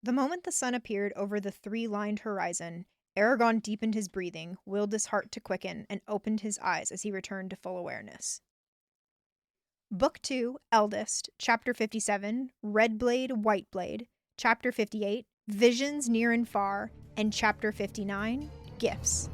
The moment the sun appeared over the three-lined horizon, Eragon deepened his breathing, willed his heart to quicken, and opened his eyes as he returned to full awareness. Book 2, Eldest, Chapter 57, Red Blade, White Blade, Chapter 58, Visions Near and Far, and Chapter 59, Gifts.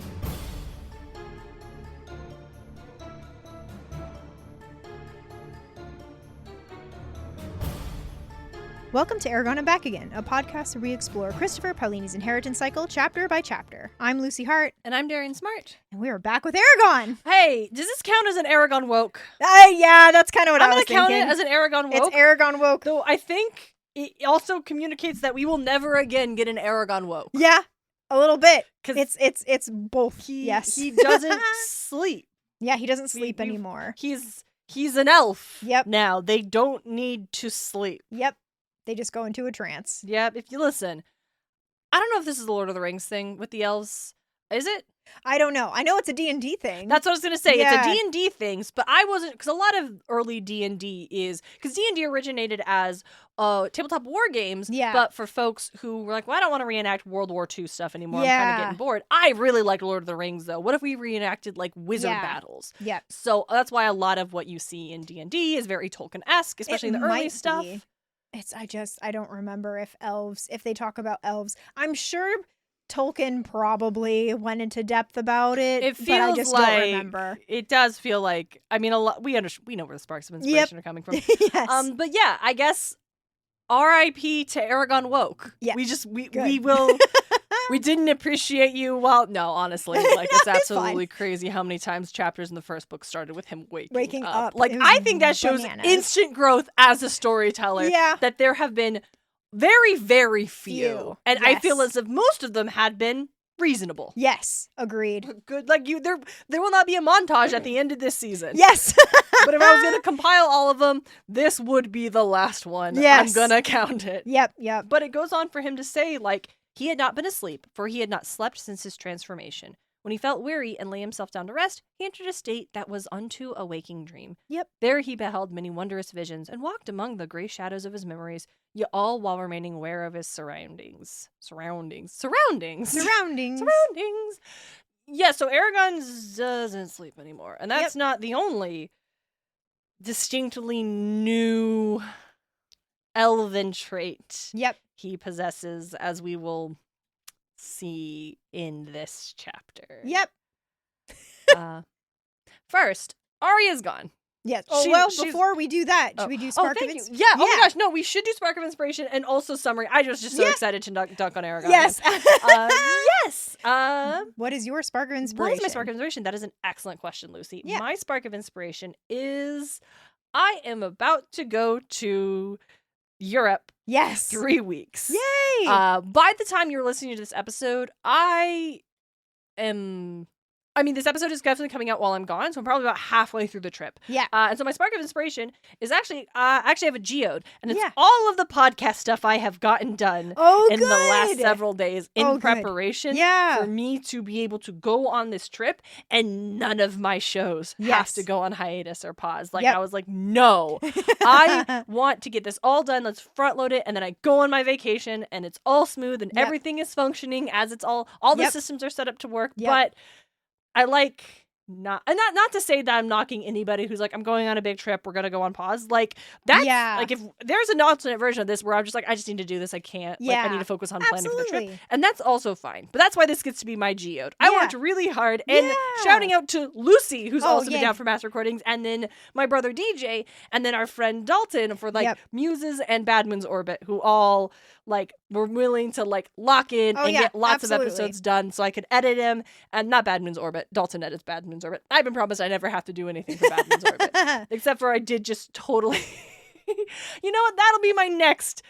Welcome to Eragon and Back Again, a podcast where we explore Christopher Paolini's inheritance cycle chapter by chapter. I'm Lucy Hart. And I'm Darien Smartt. And we are back with Eragon. Hey, does this count as an Eragon woke? Yeah, that's kind of what I was thinking. I'm going to count it as an Eragon woke. It's Eragon woke. Though I think it also communicates that we will never again get an Eragon woke. Yeah, a little bit. It's both. Yes. He doesn't sleep. Yeah, he doesn't sleep anymore. He's an elf. Yep. Now, they don't need to sleep. Yep. They just go into a trance. Yep. If you listen, I don't know if this is the Lord of the Rings thing with the elves. Is it? I don't know. I know it's a D&D thing. That's what I was going to say. Yeah. It's a D&D thing, but I wasn't, because a lot of early D&D is, because D&D originated as tabletop war games, yeah. But for folks who were like, well, I don't want to reenact World War II stuff anymore. Yeah. I'm kind of getting bored. I really like Lord of the Rings, though. What if we reenacted, like, wizard battles? Yeah. So that's why a lot of what you see in D&D is very Tolkien-esque, especially in the early stuff. I don't remember if they talk about elves. I'm sure Tolkien probably went into depth about it. It feels but I just don't remember. It does feel like, I mean, a lot. We know where the sparks of inspiration are coming from. Yes. But yeah, I guess R.I.P. to Eragon woke. Yeah. We will. We didn't appreciate you. Well, no, honestly, like it's absolutely crazy how many times chapters in the first book started with him waking up. Like I think that shows instant growth as a storyteller. Yeah. That there have been very, very few. And yes. I feel as if most of them had been reasonable. Yes, agreed. Good, like there will not be a montage at the end of this season. Yes. But if I was going to compile all of them, this would be the last one. Yes. I'm going to count it. Yep. But it goes on for him to say, like, he had not been asleep, for he had not slept since his transformation. When he felt weary and lay himself down to rest, he entered a state that was unto a waking dream. Yep. There he beheld many wondrous visions and walked among the gray shadows of his memories, yet all while remaining aware of his surroundings. Yeah, so Eragon doesn't sleep anymore. And that's not the only distinctly new elven trait he possesses, as we will see in this chapter. Yep. First, Arya's gone. Yes. Before we do that, should we do Spark of Inspiration? Yeah. Oh my gosh, no, we should do Spark of Inspiration and also Summary. I was just so excited to dunk on Eragon. Yes. Yes. What is your Spark of Inspiration? What is my Spark of Inspiration? That is an excellent question, Lucy. Yeah. My Spark of Inspiration is I am about to go to Europe. Yes. 3 weeks. Yay! By the time you're listening to this episode, this episode is definitely coming out while I'm gone, so I'm probably about halfway through the trip. Yeah. And so my Spark of Inspiration is actually, I have a Geode, and it's all of the podcast stuff I have gotten done in the last several days in preparation for me to be able to go on this trip, and none of my shows have to go on hiatus or pause. Like, I was like, no, I want to get this all done. Let's front load it, and then I go on my vacation, and it's all smooth, and everything is functioning as it's all the systems are set up to work, but I like not to say that I'm knocking anybody who's like, I'm going on a big trip, we're gonna go on pause. Like that's like, if there's an alternate version of this where I'm just like, I just need to do this, I can't. Like, I need to focus on planning for the trip. And that's also fine. But that's why this gets to be my Geode. I worked really hard, and shouting out to Lucy, who's also been down for mass recordings, and then my brother DJ, and then our friend Dalton for like Muses and Badman's Orbit, who all like were willing to like lock in and get lots of episodes done so I could edit him. And not Badman's Orbit. Dalton edits Badman's Orbit. I've been promised I never have to do anything for Badman's Orbit. Except for I did just totally you know what? That'll be my next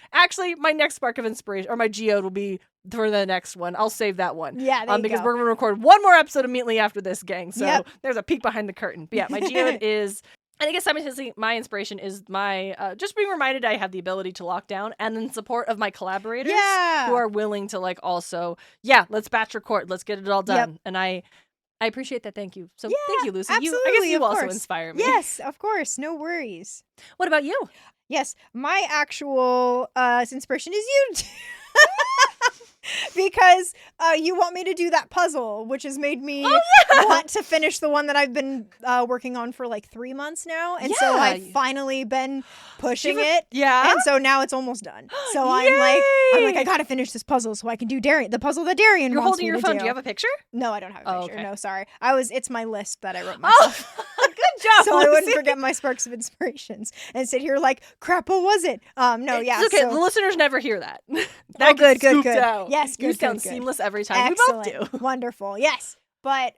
Spark of Inspiration, or my Geode will be for the next one. I'll save that one. Yeah, there you because go. we're going to record one more episode immediately after this, gang. So there's a peek behind the curtain. But yeah, my Geode is, and I guess simultaneously my inspiration is my just being reminded I have the ability to lock down, and then support of my collaborators who are willing to like also, let's batch record, let's get it all done. And I appreciate that. Thank you. So thank you, Lucy. Absolutely, I guess you also inspire me. Yes, of course. No worries. What about you? Yes, my actual inspiration is you. because you want me to do that puzzle, which has made me want to finish the one that I've been working on for like 3 months now. And so I've finally been pushing it. Yeah. And so now it's almost done. So I'm like, I gotta finish this puzzle so I can do the puzzle that Darien You're wants holding me your to phone. do. Do you have a picture? No, I don't have a picture. Okay. No, sorry. It's my list that I wrote myself. Good job, so I wouldn't Lucy. forget my sparks of inspirations and sit here like, crap, what was it? It's okay. The listeners never hear that. That good. Out. Yes, good. You sound seamless every time. Excellent. We both do. Wonderful. Yes. But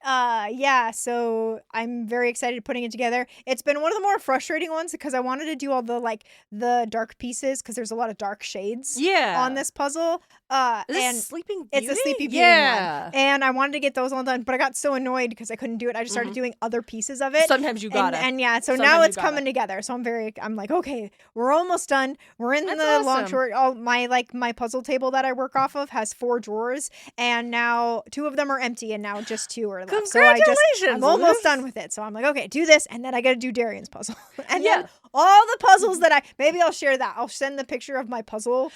so I'm very excited putting it together. It's been one of the more frustrating ones because I wanted to do all the dark pieces because there's a lot of dark shades on this puzzle. Is this Sleeping Beauty? It's a Sleepy Beauty one. And I wanted to get those all done, but I got so annoyed because I couldn't do it. I just started doing other pieces of it. Sometimes you got it. And so now it's coming together. So I'm like, okay, we're almost done. We're in long short. All my puzzle table that I work off of has 4 drawers, and now 2 of them are empty, and now just 2 are left. Congratulations! I'm almost done with it. So I'm like, okay, do this, and then I got to do Darien's puzzle, and then all the puzzles that maybe I'll share that. I'll send the picture of my puzzle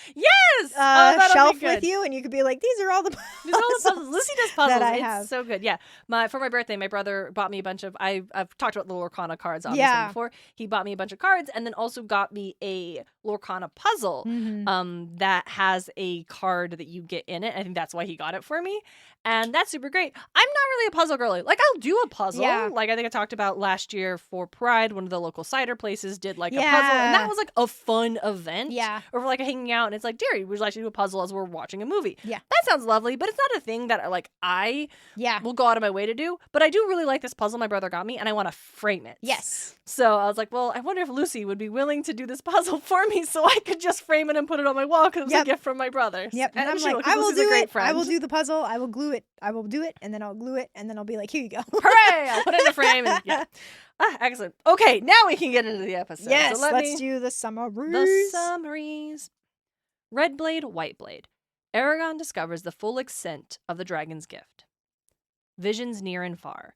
shelf with you, and you could be like, these are all the puzzles. Lucy does puzzles. That I have. So good. Yeah. For my birthday, my brother bought me a bunch of. I've talked about the Lorcana cards obviously before. He bought me a bunch of cards, and then also got me a Lorcana puzzle that has a card that you get in it. I think that's why he got it for me, and that's super great. I'm not really a puzzle girly. Like, I'll do a puzzle. Yeah. Like, I think I talked about last year for Pride, one of the local cider places did like a puzzle, and that was like a fun event. Yeah. Or for like hanging out, and it's like, Derry, would you like to do a puzzle as we're watching a movie? Yeah. That sounds lovely, but it's not a thing that I will go out of my way to do. But I do really like this puzzle my brother got me, and I want to frame it. Yes. So I was like, well, I wonder if Lucy would be willing to do this puzzle for me so I could just frame it and put it on my wall because it was a gift from my brother. Yep. And I'm like, I will do it. I will do the puzzle. I will glue it. I will do it, and then I'll glue it, and then I'll be like, here you go. Hooray! I'll put it in the frame. And, excellent. Okay, now we can get into the episode. Yes, so let's do the summaries. The summaries. Red Blade, White Blade. Eragon discovers the full extent of the dragon's gift. Visions near and far.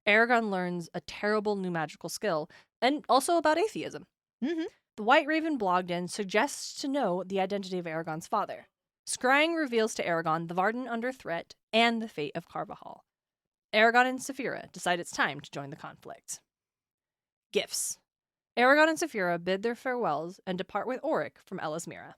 Eragon learns a terrible new magical skill, and also about atheism. The White Raven blogged in suggests to know the identity of Eragon's father. Scrying reveals to Eragon the Varden under threat and the fate of Carvajal. Eragon and Saphira decide it's time to join the conflict. Gifts. Eragon and Saphira bid their farewells and depart with Auric from Elismira.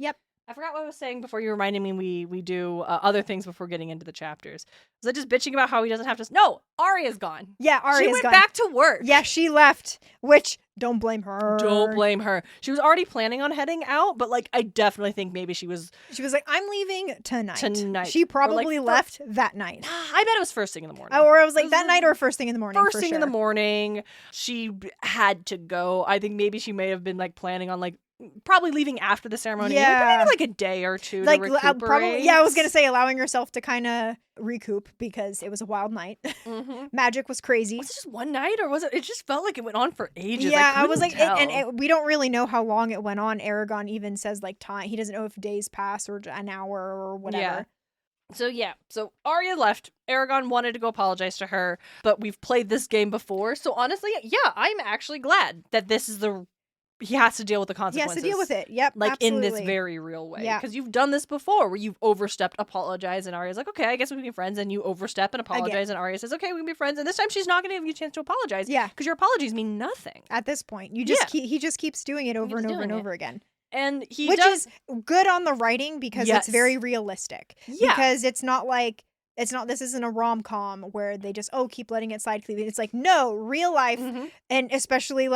Yep. I forgot what I was saying before you reminded me we do other things before getting into the chapters. Was I just bitching about how he doesn't have to... No! Arya's gone. Yeah, Arya's gone. She went back to work. Yeah, she left, which... Don't blame her. Don't blame her. She was already planning on heading out, but I definitely think maybe she was... She was like, I'm leaving tonight. She probably left that night. I bet it was first thing in the morning. Or I was like, that night or first thing in the morning. First thing in the morning. She had to go. I think maybe she may have been planning on probably leaving after the ceremony. Yeah. Maybe a day or two to recuperate. Probably, I was going to say allowing herself to kind of recoup because it was a wild night. Magic was crazy. Was it just one night or was it? It just felt like it went on for ages. Yeah, I was like, we don't really know how long it went on. Eragon even says time. He doesn't know if days pass or an hour or whatever. Yeah. So Arya left. Eragon wanted to go apologize to her, but we've played this game before. So honestly, I'm actually glad that this is he has to deal with the consequences. He has to deal with it. Yep. Absolutely. In this very real way. Yeah. Because you've done this before where you've overstepped, apologized, and Arya's like, okay, I guess we can be friends. And you overstep and apologize, and Arya says, okay, we can be friends. And this time she's not going to give you a chance to apologize. Yeah. Because your apologies mean nothing. At this point. He just keeps doing it over and over and over again. And Which is good on the writing because it's very realistic. Yeah. Because it's not like... this isn't a rom-com where they just, keep letting it slide. It's like, no, real life, and especially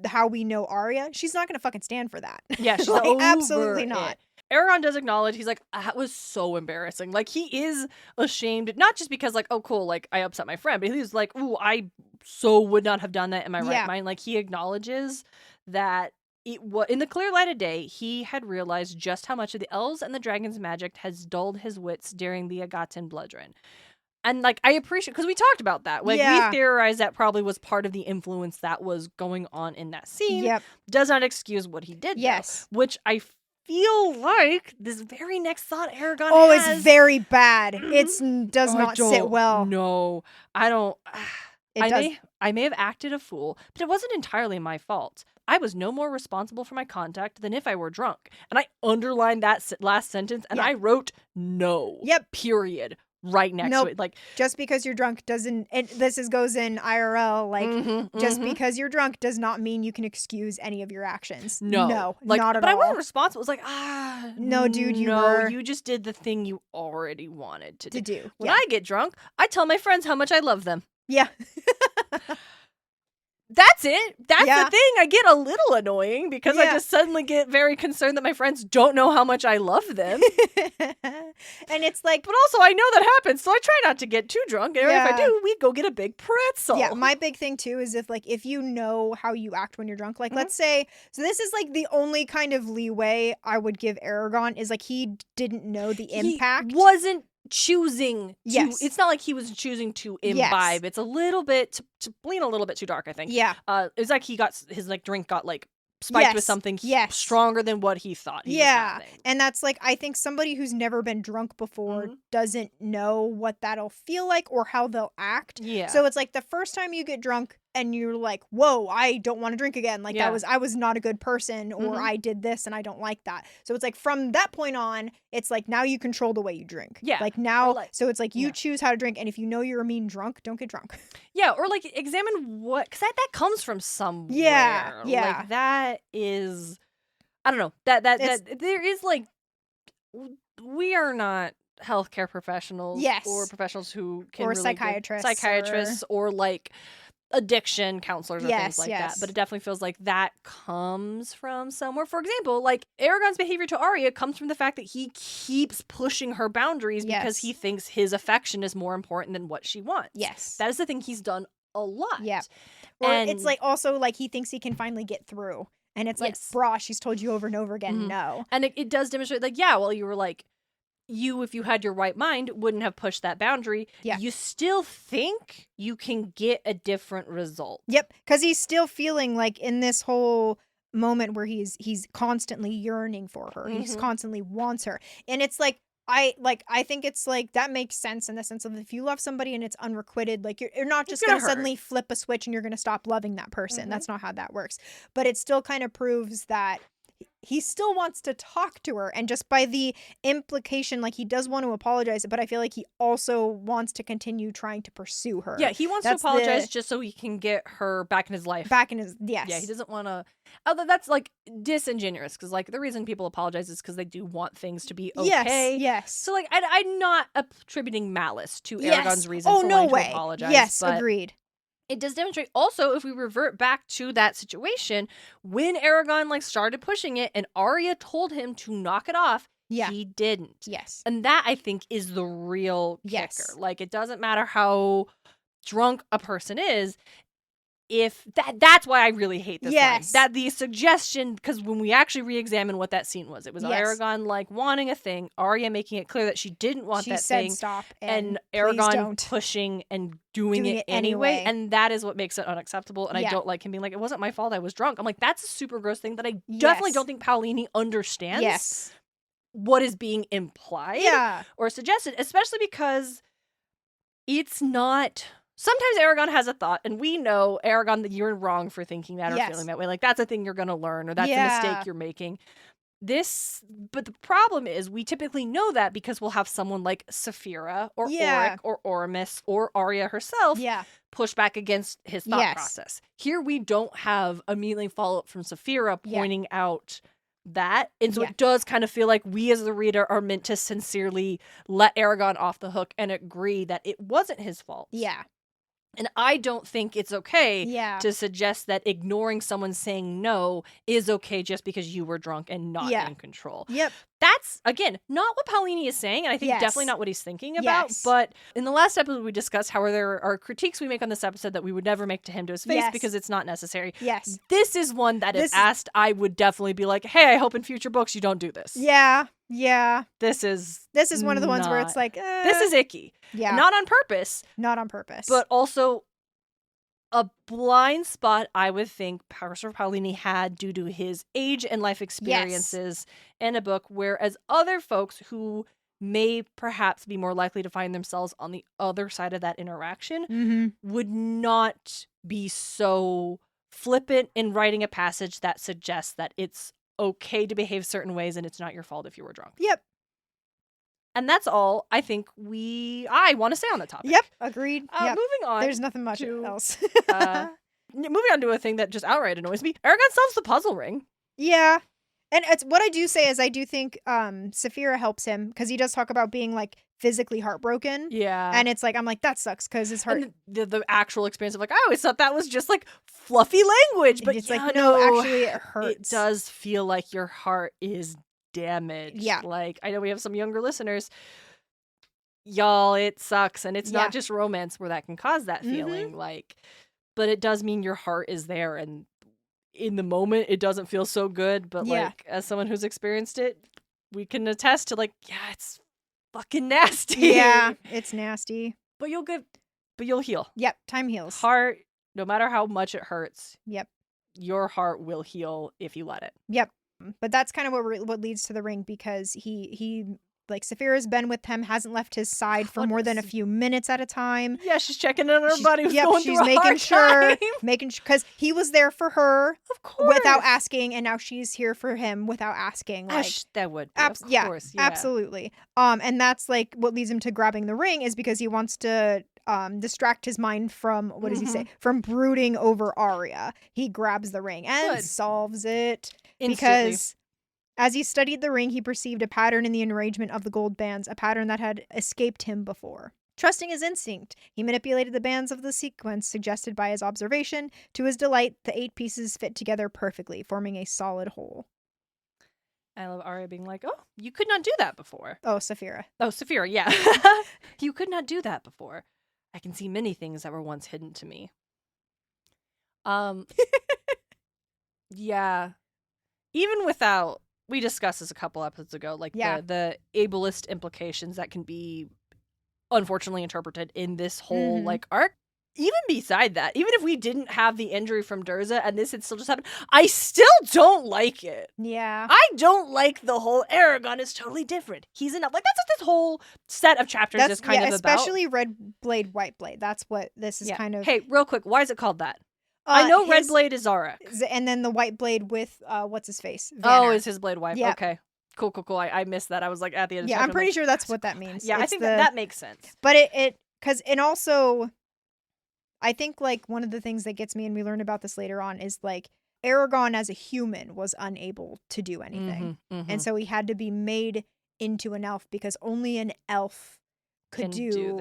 how we know Arya, she's not going to fucking stand for that. Yeah, she's absolutely not. Eragon does acknowledge, he's like, that was so embarrassing. He is ashamed, not just because, I upset my friend, but he's like, ooh, I so would not have done that in my right mind. He acknowledges that in the clear light of day, he had realized just how much of the elves and the dragon's magic has dulled his wits during the Agatin blood run. And I appreciate, because we talked about that. We theorized that probably was part of the influence that was going on in that scene. Yep. Does not excuse what he did. Yes. Though, which I feel like this very next thought Eragon has. It's very bad. It does not sit well. No, I don't. I may have acted a fool, but it wasn't entirely my fault. I was no more responsible for my conduct than if I were drunk. And I underlined that last sentence and I wrote no. Yep. Period. Right next to it. Like, just because you're drunk doesn't, and goes in IRL, like, just because you're drunk does not mean you can excuse any of your actions. No, like, not at all. But I wasn't responsible. It was like, no, dude, you just did the thing you already wanted to do. When I get drunk, I tell my friends how much I love them. Yeah. That's it. That's the thing. I get a little annoying because I just suddenly get very concerned that my friends don't know how much I love them. And it's like... But also, I know that happens, so I try not to get too drunk. And if I do, we go get a big pretzel. Yeah, my big thing, too, is if you know how you act when you're drunk, like, let's say... So this is, like, the only kind of leeway I would give Eragon is, like, he didn't know the impact. He wasn't choosing to, it's not like he was choosing to imbibe. It's a little bit to lean a little bit too dark, I think. It's like he got his like drink got like spiked with something stronger than what he thought he was having. And that's like, I think somebody who's never been drunk before doesn't know what that'll feel like or how they'll act. So it's like the first time you get drunk and you're like, whoa, I don't want to drink again. Like I was not a good person, or I did this and I don't like that. So it's like from that point on, it's like now you control the way you drink. Like now, so it's like you choose how to drink. And if you know you're a mean drunk, don't get drunk. Or like examine what, because that comes from somewhere. Like that is, I don't know, that there is like, we are not healthcare professionals or professionals who can really psychiatrists or like addiction counselors or things like that, but it definitely feels like that comes from somewhere. For example, like Eragon's behavior to Arya comes from the fact that he keeps pushing her boundaries because he thinks his affection is more important than what she wants. That is the thing he's done a lot. Or it's like also like he thinks he can finally get through, and it's like, brah, she's told you over and over again no. And it does demonstrate like, well, you were like, if you had your right mind, wouldn't have pushed that boundary. You still think you can get a different result. Because he's still feeling like in this whole moment where he's constantly yearning for her. He constantly wants her. And it's like, I think it's like that makes sense in the sense of if you love somebody and it's unrequited, like you're not just going to suddenly flip a switch and you're going to stop loving that person. That's not how that works. But it still kind of proves that he still wants to talk to her, and just by the implication, like he does want to apologize, but I feel like he also wants to continue trying to pursue her. He wants to apologize just so he can get her back in his life. Yeah, he doesn't want to. Although that's like disingenuous, because like the reason people apologize is because they do want things to be okay. Yes. So like I'm not attributing malice to Eragon's reason for wanting to apologize. Yes, agreed. It does demonstrate also, if we revert back to that situation, when Eragon like started pushing it and Arya told him to knock it off, he didn't. And that, I think, is the real kicker. Like, it doesn't matter how drunk a person is. If that's why I really hate this line. That the suggestion, because when we actually re-examine what that scene was, it was Eragon like wanting a thing, Arya making it clear that she didn't want that thing, stop, and Eragon pushing and doing it anyway. And that is what makes it unacceptable. And I don't like him being like, it wasn't my fault, I was drunk. I'm like, that's a super gross thing that I definitely don't think Paolini understands what is being implied or suggested, especially because it's not... Sometimes Eragon has a thought, and we know, Eragon, that you're wrong for thinking that or feeling that way. Like, that's a thing you're going to learn, or that's a mistake you're making. But the problem is, we typically know that because we'll have someone like Saphira, or Auric, or Oramus, or Arya herself push back against his thought process. Here, we don't have immediately follow-up from Saphira pointing out that, and so it does kind of feel like we as the reader are meant to sincerely let Eragon off the hook and agree that it wasn't his fault. And I don't think it's okay to suggest that ignoring someone saying no is okay just because you were drunk and not in control. That's, again, not what Paolini is saying, and I think definitely not what he's thinking about. But in the last episode, we discussed how there are critiques we make on this episode that we would never make to him to his face because it's not necessary. This is one that if asked, I would definitely be like, hey, I hope in future books you don't do this. This is one of the ones where it's like, this is icky. Not on purpose. But also a blind spot, I would think, Professor Paolini had due to his age and life experiences in a book, whereas other folks who may perhaps be more likely to find themselves on the other side of that interaction would not be so flippant in writing a passage that suggests that it's okay to behave certain ways and it's not your fault if you were drunk. Yep. And that's all I think I want to say on the topic. Yep, agreed. Yep. Moving on. There's nothing much else. Moving on to a thing that just outright annoys me. Eragon solves the puzzle ring. Yeah. And it's what I do say is I do think Saphira helps him because he does talk about being like physically heartbroken. Yeah. And it's like, I'm like, that sucks because his heart. And the actual experience of like, I always thought that was just like fluffy language. But it's like, no, actually it hurts. It does feel like your heart is damaged. Yeah. Like, I know we have some younger listeners. Y'all, it sucks. And it's not just romance where that can cause that feeling. Like, but it does mean your heart is there. And in the moment, it doesn't feel so good. But like, as someone who's experienced it, we can attest to like, it's fucking nasty. Yeah, it's nasty. But you'll heal. Yep, time heals. Heart, no matter how much it hurts. Yep. Your heart will heal if you let it. Yep. But that's kind of what leads to the ring because he like Saphira's been with him, hasn't left his side for more than a few minutes at a time. Yeah, she's checking in on her buddy who's going she's through a hard time. making sure because he was there for her, of course, without asking, and now she's here for him without asking. Like that would, be, of course, yeah, absolutely. And that's like what leads him to grabbing the ring is because he wants to distract his mind from what does he say? From brooding over Arya. He grabs the ring and solves it instantly. Because as he studied the ring, he perceived a pattern in the arrangement of the gold bands, a pattern that had escaped him before. Trusting his instinct, he manipulated the bands of the sequence suggested by his observation. To his delight, the 8 pieces fit together perfectly, forming a solid whole. I love Arya being like, oh, you could not do that before. Oh, Saphira. Oh, Saphira, yeah. You could not do that before. I can see many things that were once hidden to me. Yeah. Even without, we discussed this a couple episodes ago, like the ableist implications that can be unfortunately interpreted in this whole like arc. Even beside that, even if we didn't have the injury from Durza and this had still just happened, I still don't like it. Yeah. I don't like the whole Eragon is totally different. He's enough. Like, that's what this whole set of chapters is kind of especially about. Red Blade, White Blade. That's what this is kind of. Hey, real quick, why is it called that? I know Red Blade is Zarek. And then the White Blade with, what's his face? Vanner. Oh, is his blade wife. Yep. Okay. Cool. I missed that. I was like at the end of the I'm pretty sure that's what that means. Yeah, I think that makes sense. But and also, I think like one of the things that gets me, and we learn about this later on, is like Eragon as a human was unable to do anything. And so he had to be made into an elf because only an elf could do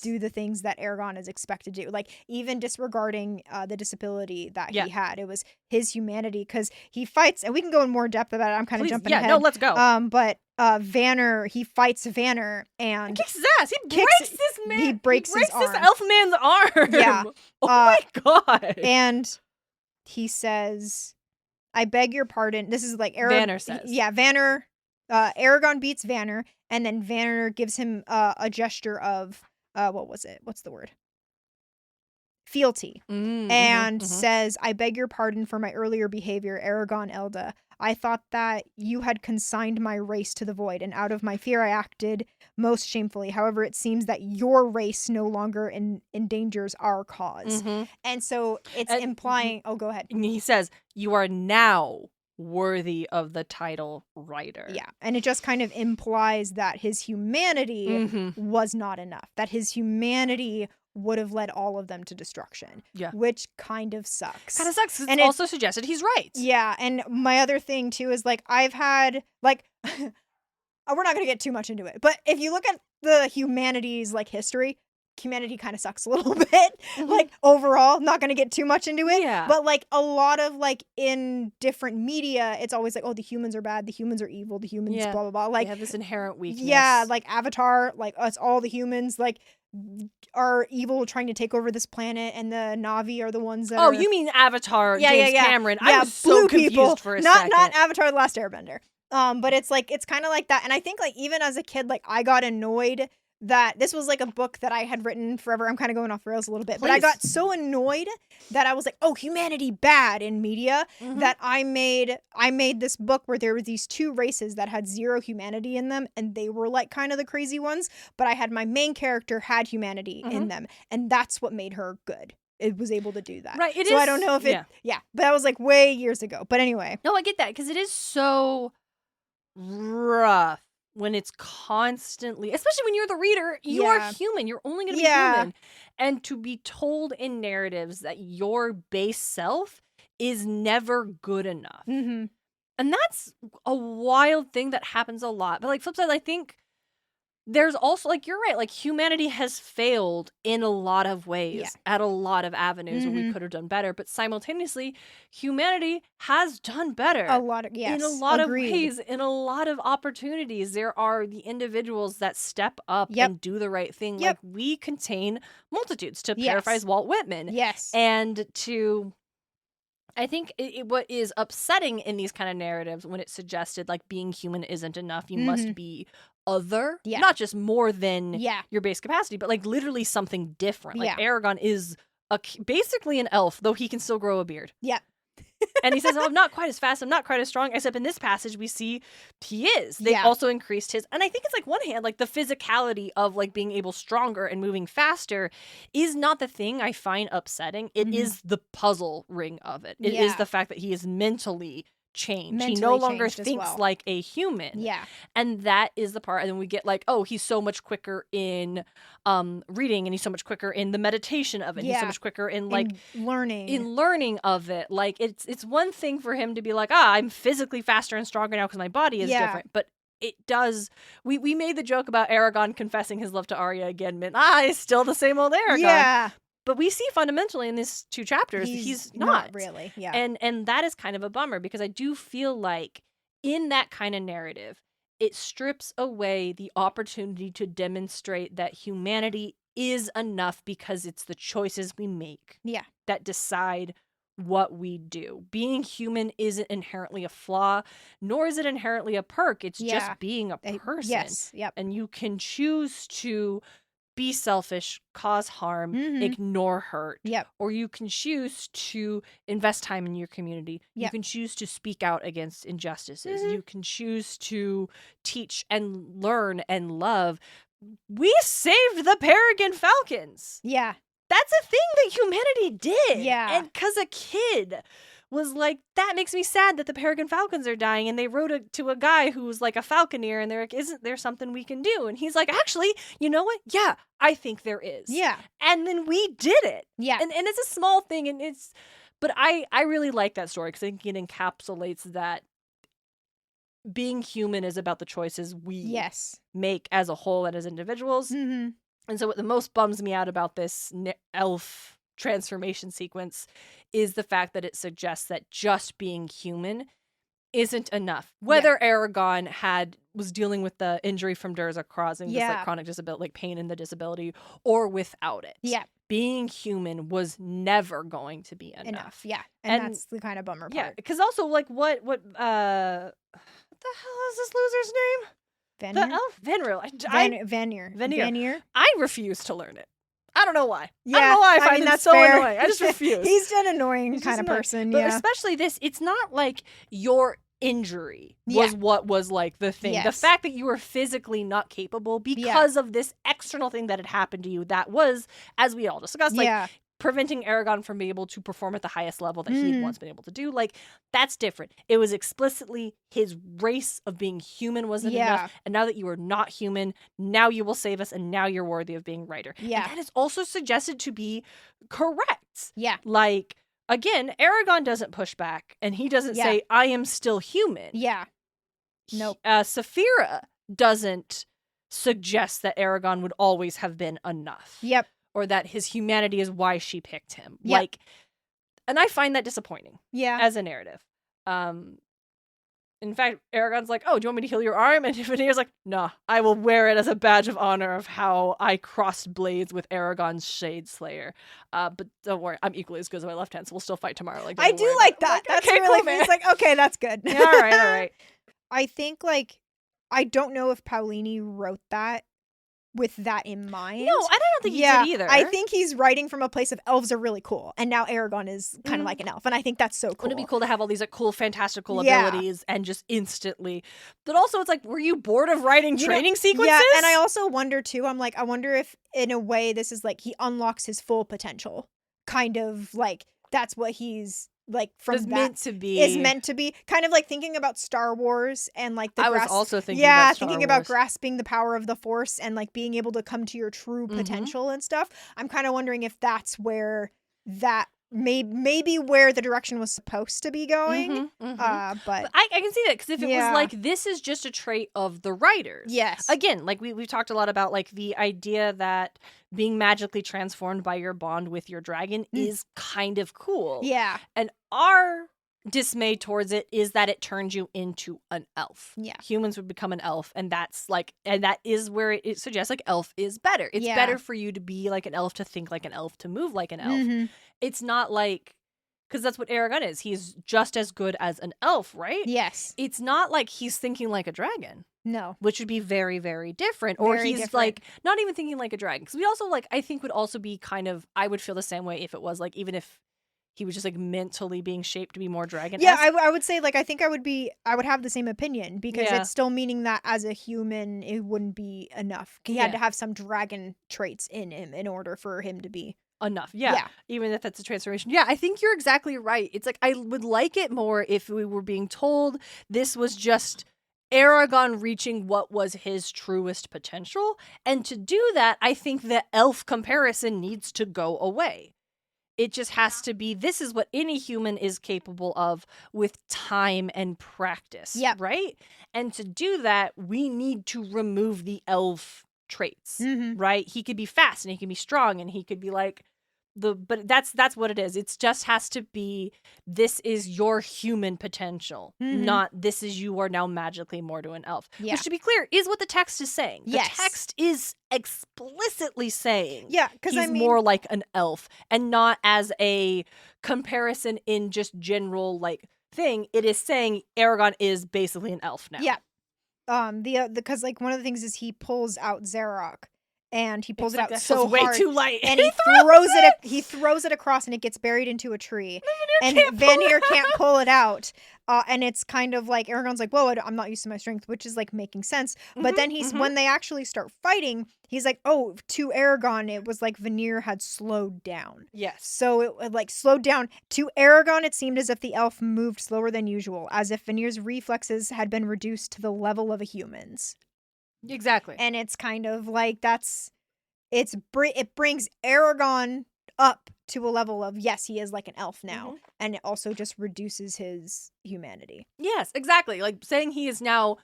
the things that Eragon is expected to do. Like even disregarding the disability that he had, it was his humanity because he fights, and we can go in more depth about it. I'm kind of jumping ahead. No, let's go. But Vanner, he fights Vanner and kicks his ass. He breaks this man. He breaks his arm. This elf man's arm. Yeah. Oh my god. And he says, "I beg your pardon." This is like Vanner says. Yeah, Vanner. Eragon beats Vanner, and then Vanner gives him a gesture of what was it? What's the word? Fealty. And says, "I beg your pardon for my earlier behavior, Eragon Elda. I thought that you had consigned my race to the void, and out of my fear I acted most shamefully. However, it seems that your race no longer endangers our cause." And so it's implying... Oh, go ahead. He says, "You are now worthy of the title writer." Yeah, and it just kind of implies that his humanity was not enough. That his humanity would have led all of them to destruction. Yeah. Which kind of sucks. Kind of sucks, because it also suggested he's right. Yeah, and my other thing, too, is, like, I've had, like... we're not going to get too much into it, but if you look at the humanities, like, history... humanity kind of sucks a little bit, like, overall. Not gonna get too much into it, but, like, a lot of, like, in different media, it's always like, oh, the humans are bad, the humans are evil, the humans blah blah blah, like, they have this inherent weakness. Yeah, like Avatar, like, it's all the humans, like, are evil, trying to take over this planet, and the Na'vi are the ones that you mean Avatar, James Cameron. I was so confused for a second. Not Avatar The Last Airbender. But it's like, it's kind of like that, and I think, like, even as a kid, like, I got annoyed that this was like a book that I had written forever. I'm kind of going off rails a little bit, but I got so annoyed that I was like, oh, humanity bad in media, that I made this book where there were these 2 races that had 0 humanity in them, and they were like kind of the crazy ones, but I had my main character had humanity in them, and that's what made her good. it was able to do that. Right. So I don't know if it. Yeah. But that was like way years ago. But anyway. No, I get that because it is so rough when it's constantly, especially when you're the reader, you are human. You're only going to be human. And to be told in narratives that your base self is never good enough. Mm-hmm. And that's a wild thing that happens a lot. But like flip side, I think there's also, like, you're right, like, humanity has failed in a lot of ways at a lot of avenues where we could have done better, but simultaneously humanity has done better a lot of in a lot of ways, in a lot of opportunities. There are the individuals that step up and do the right thing. Like, we contain multitudes, to paraphrase Walt Whitman. And to, I think what is upsetting in these kind of narratives when it's suggested like being human isn't enough, you must be other, not just more than your base capacity, but like literally something different. Like Eragon is basically an elf, though he can still grow a beard. And he says, oh, I'm not quite as fast, I'm not quite as strong, except in this passage we see he is. They also increased his, and I think it's like one hand, like the physicality of like being able stronger and moving faster is not the thing I find upsetting. It is the puzzle ring of it. It is the fact that he is mentally changed. He no longer thinks like a human. And that is the part. And then we get like, oh, he's so much quicker in reading, and he's so much quicker in the meditation of it. He's so much quicker in like learning of it. Like it's one thing for him to be like, I'm physically faster and stronger now because my body is different. But it does. We made the joke about Eragon confessing his love to Arya again. It's still the same old Eragon. But we see fundamentally in these two chapters, he's not really. And that is kind of a bummer, because I do feel like in that kind of narrative, it strips away the opportunity to demonstrate that humanity is enough, because it's the choices we make that decide what we do. Being human isn't inherently a flaw, nor is it inherently a perk. It's just being a person. And you can choose to be selfish, cause harm, ignore hurt. Or you can choose to invest time in your community. You can choose to speak out against injustices. You can choose to teach and learn and love. We saved the Peregrine Falcons. That's a thing that humanity did. And because a kid was like, that makes me sad that the Peregrine Falcons are dying, and they wrote to a guy who was like a falconer, and they're like, isn't there something we can do? And he's like, actually, you know what? Yeah, I think there is. And then we did it. And it's a small thing, and but I really like that story, because I think it encapsulates that being human is about the choices we make as a whole and as individuals. And so what the most bums me out about this elf transformation sequence is the fact that it suggests that just being human isn't enough. Whether Eragon was dealing with the injury from Durza causing this like chronic disability, like pain in the disability, or without it. Being human was never going to be enough. And that's the kind of bummer part. Because also like what the hell is this loser's name? Vanir? The elf? Vanir. I refuse to learn it. I don't know why. I don't know why I find that so annoying. I just refuse. He's an annoying kind of person. But especially this, it's not like your injury was what was like the thing. The fact that you were physically not capable because of this external thing that had happened to you, that was, as we all discussed, like preventing Eragon from being able to perform at the highest level that he'd once been able to do. Like, that's different. It was explicitly his race of being human wasn't enough. And now that you are not human, now you will save us, and now you're worthy of being righter. And that is also suggested to be correct. Like, again, Eragon doesn't push back, and he doesn't say, I am still human. Nope. Saphira doesn't suggest that Eragon would always have been enough. Or that his humanity is why she picked him. Like, and I find that disappointing. As a narrative. In fact, Eragon's like, oh, do you want me to heal your arm? And Vanir's like, nah, I will wear it as a badge of honor of how I crossed blades with Eragon's Shade Slayer. But don't worry, I'm equally as good as my left hand, so we'll still fight tomorrow. Like, I do like that. That's okay, really cool, man. It's like, okay, that's good. All right. I think, like, I don't know if Paolini wrote that with that in mind. No, I don't think he did either. I think he's writing from a place of elves are really cool, and now Eragon is kind of like an elf, and I think that's so cool. Wouldn't it be cool to have all these like cool, fantastical abilities and just instantly? But also, it's like, were you bored of writing training sequences? Yeah, and I also wonder too. I'm like, I wonder if in a way this is like he unlocks his full potential kind of like that's what he's like from is that meant to be. Is meant to be kind of like thinking about Star Wars and like the I was also thinking about Star thinking Wars. about grasping the power of the Force and like being able to come to your true potential and stuff. I'm kind of wondering if that's where that maybe where the direction was supposed to be going. But I can see that, because if it was like, this is just a trait of the writers. Yes. Again, like we've talked a lot about like the idea that being magically transformed by your bond with your dragon is kind of cool. Yeah. And our dismay towards it is that it turns you into an elf. Yeah. Humans would become an elf, and that's like, and that is where it suggests like elf is better. It's better for you to be like an elf, to think like an elf, to move like an elf. It's not like, because that's what Eragon is. He's just as good as an elf, right? Yes. It's not like he's thinking like a dragon. No. Which would be very, very different. Or Very he's different. like not even thinking like a dragon. Because we also like, I think would also be kind of, I would feel the same way if it was like, even if he was just like mentally being shaped to be more dragon-esque. Yeah, I would say like I think I would have the same opinion, because it's still meaning that as a human it wouldn't be enough. He had to have some dragon traits in him in order for him to be enough. Yeah. Even if that's a transformation. Yeah, I think you're exactly right. It's like, I would like it more if we were being told this was just Eragon reaching what was his truest potential. And to do that, I think the elf comparison needs to go away. It just has to be, this is what any human is capable of with time and practice. Yep. Right? And to do that, we need to remove the elf traits. Right? He could be fast and he can be strong and he could be like but that's what it is. It just has to be, this is your human potential, not this is you are now magically more to an elf. Which, to be clear, is what the text is saying. Yes. The text is explicitly saying because he's more like an elf, and not as a comparison in just general like thing. It is saying Eragon is basically an elf now. Yeah. Because like one of the things is he pulls out Zarok. And he pulls it out so way too light, and he throws it across, and it gets buried into a tree. And Vanir can't pull it out. And it's kind of like Eragon's like, "Whoa, I'm not used to my strength," which is like making sense. But then when they actually start fighting, he's like, "Oh, to Eragon, it was like Vanir had slowed down." Yes. So it like slowed down. To Eragon, it seemed as if the elf moved slower than usual, as if Vanir's reflexes had been reduced to the level of a human's. Exactly. And it's kind of like it brings Eragon up to a level of, yes, he is like an elf now. And it also just reduces his humanity. Yes, exactly. Like saying he is now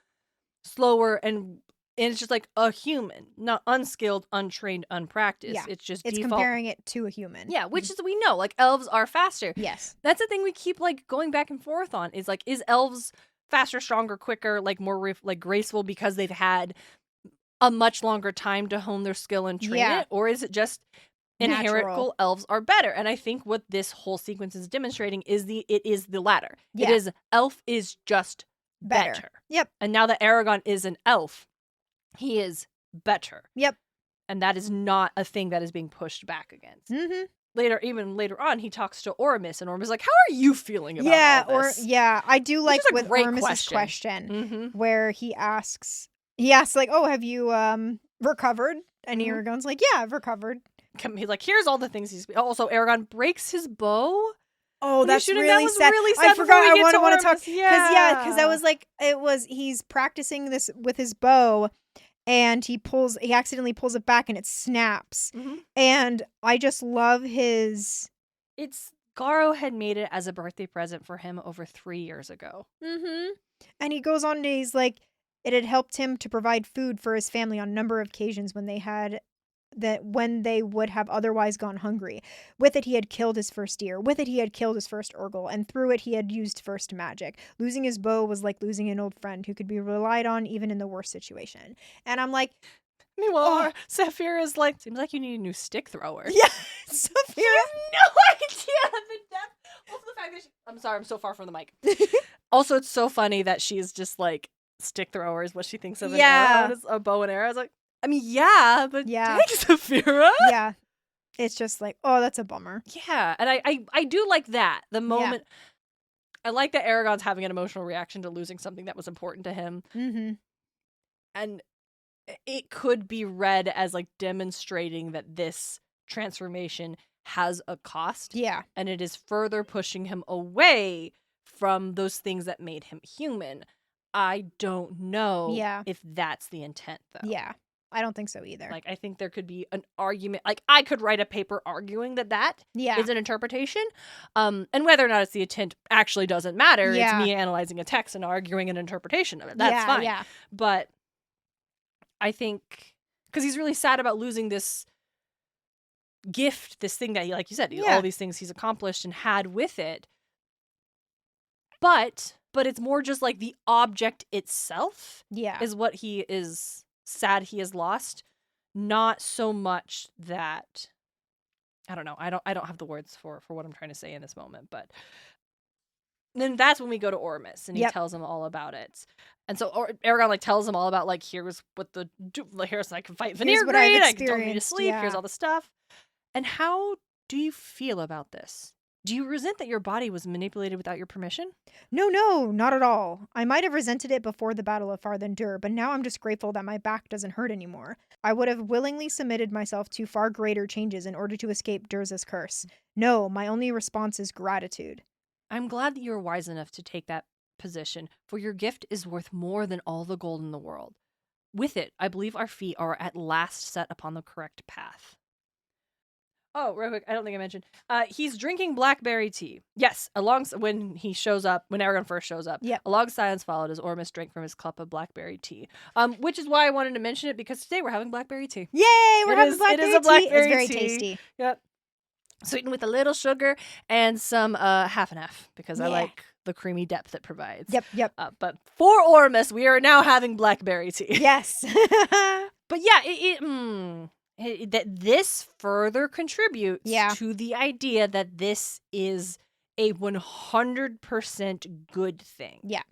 slower and it's just like a human, not unskilled, untrained, unpracticed. Yeah. It's just it's default. Comparing it to a human. Yeah, which is, we know, like elves are faster. Yes. That's the thing we keep like going back and forth on, is like, is elves faster, stronger, quicker, like more like graceful because they've had a much longer time to hone their skill and train it, or is it just inherent elves are better? And I think what this whole sequence is demonstrating is it is the latter. Yeah. It is elf is just better. Yep. And now that Eragon is an elf, he is better. Yep. And that is not a thing that is being pushed back against. Even later on, he talks to Oramis, and Oramis is like, "How are you feeling about all this?" I do like with Oramis's question where he asks like, "Oh, have you recovered?" And Eragon's like, "Yeah, I've recovered." He's like, "Here's all the things he's." Also, Eragon breaks his bow. Oh, that's really sad. I forgot. I want to talk because I was like, he's practicing this with his bow. And he accidentally pulls it back and it snaps. And I just love Garo had made it as a birthday present for him over 3 years ago. And he goes on and he's like, it had helped him to provide food for his family on a number of occasions when they would have otherwise gone hungry. With it, he had killed his first deer. With it, he had killed his first Urgle. And through it, he had used first magic. Losing his bow was like losing an old friend who could be relied on even in the worst situation. And I'm like... Meanwhile, Saphira's like, seems like you need a new stick thrower. Yeah, Saphira. She has no idea the depth of the fact that I'm sorry, I'm so far from the mic. Also, it's so funny that she's just like, stick thrower is what she thinks of an arrow, a bow and arrow. I was like, I mean, yeah, but thanks, Saphira. Yeah. It's just like, oh, that's a bummer. Yeah. And I do like that. The moment I like that Eragon's having an emotional reaction to losing something that was important to him. And it could be read as like demonstrating that this transformation has a cost. Yeah. And it is further pushing him away from those things that made him human. I don't know if that's the intent, though. Yeah. I don't think so either. Like, I think there could be an argument. Like, I could write a paper arguing that is an interpretation. And whether or not it's the intent actually doesn't matter. It's me analyzing a text and arguing an interpretation of it. That's fine. Yeah. But I think, because he's really sad about losing this gift, this thing that he, like you said, all these things he's accomplished and had with it. But it's more just like the object itself is what he is sad he has lost, not so much that, I don't know, I don't have the words for what I'm trying to say in this moment. But then that's when we go to Ormus and he tells him all about it. And so Eragon like tells him all about like, here's what here's I can fight Veneer Grade, I don't need to sleep, here's all the stuff. And how do you feel about this? Do you resent that your body was manipulated without your permission? No, not at all. I might have resented it before the Battle of Farthen Dur, but now I'm just grateful that my back doesn't hurt anymore. I would have willingly submitted myself to far greater changes in order to escape Durza's curse. No, my only response is gratitude. I'm glad that you were wise enough to take that position, for your gift is worth more than all the gold in the world. With it, I believe our feet are at last set upon the correct path. Oh, real quick, I don't think I mentioned. He's drinking blackberry tea. Yes, when Eragon first shows up. Yep. A long silence followed as Ormus drank from his cup of blackberry tea. Which is why I wanted to mention it, because today we're having blackberry tea. Yay, we're having blackberry tea. It is a blackberry tea. It's very tea. tasty. Yep. Sweetened with a little sugar and some half and half, because I like the creamy depth it provides. Yep. But for Ormus, we are now having blackberry tea. Yes. But yeah, that this further contributes to the idea that this is a 100% good thing. Yeah.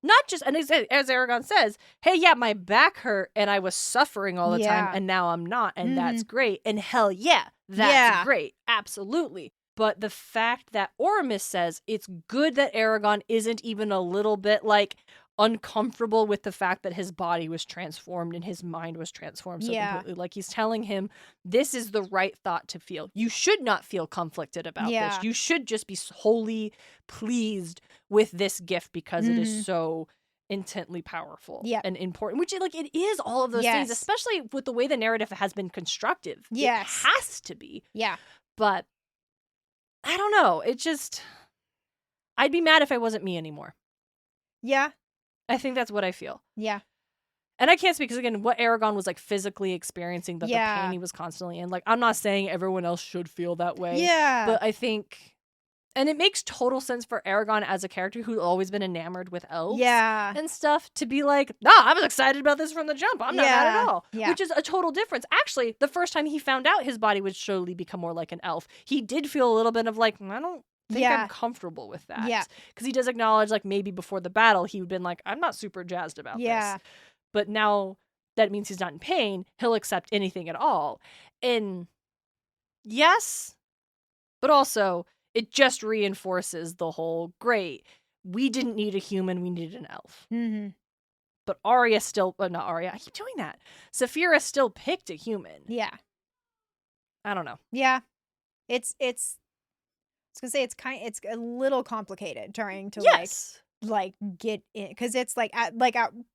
Not just, and as Eragon says, hey, yeah, my back hurt and I was suffering all the time and now I'm not, and that's great. And hell yeah, that's great. Absolutely. But the fact that Ormus says it's good that Eragon isn't even a little bit like uncomfortable with the fact that his body was transformed and his mind was transformed so completely. Like, he's telling him this is the right thought to feel. You should not feel conflicted about this. You should just be wholly pleased with this gift because it is so intently powerful and important, which like it is all of those things, especially with the way the narrative has been constructive. It has to be. But I don't know. It just, I'd be mad if I wasn't me anymore. I think that's what I feel. And I can't speak because, again, what Eragon was like physically experiencing, the pain he was constantly in. Like, I'm not saying everyone else should feel that way. But I think, and it makes total sense for Eragon as a character who's always been enamored with elves and stuff to be like, nah, I was excited about this from the jump. I'm not mad at all. Which is a total difference. Actually, the first time he found out his body would slowly become more like an elf, he did feel a little bit of like, I don't think I'm comfortable with that. Because he does acknowledge, like, maybe before the battle, he would have been like, I'm not super jazzed about this. But now that means he's not in pain, he'll accept anything at all. And yes, but also, it just reinforces the whole, great, we didn't need a human, we needed an elf. But Arya still, not Arya, I keep doing that. Saphira still picked a human. I don't know. It's I was gonna say it's a little complicated trying to like get in, because it's like at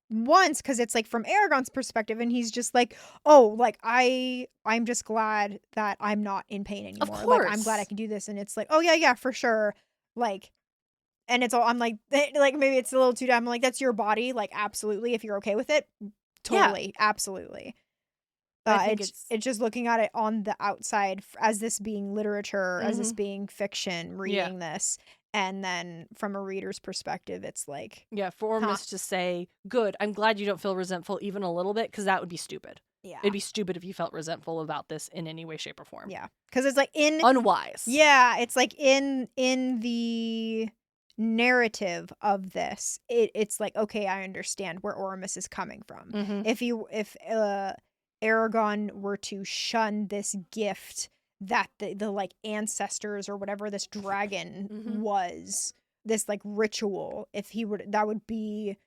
once, because it's like from Eragon's perspective and he's just like, oh, like I'm just glad that I'm not in pain anymore. Of course. Like, I'm glad I can do this. And it's like, oh yeah, for sure. Like, and it's all, I'm like maybe it's a little too I'm like, that's your body, like, absolutely, if you're okay with it, totally, absolutely. It's just looking at it on the outside as this being literature, as this being fiction, reading this, and then from a reader's perspective, it's like, for Ormus to say, good, I'm glad you don't feel resentful even a little bit, because that would be stupid. It'd be stupid if you felt resentful about this in any way, shape, or form. Because it's like unwise. It's like in the narrative of this, it's like, okay, I understand where Ormus is coming from. If Eragon were to shun this gift that the like ancestors or whatever this dragon was, this like ritual, if he would, that would be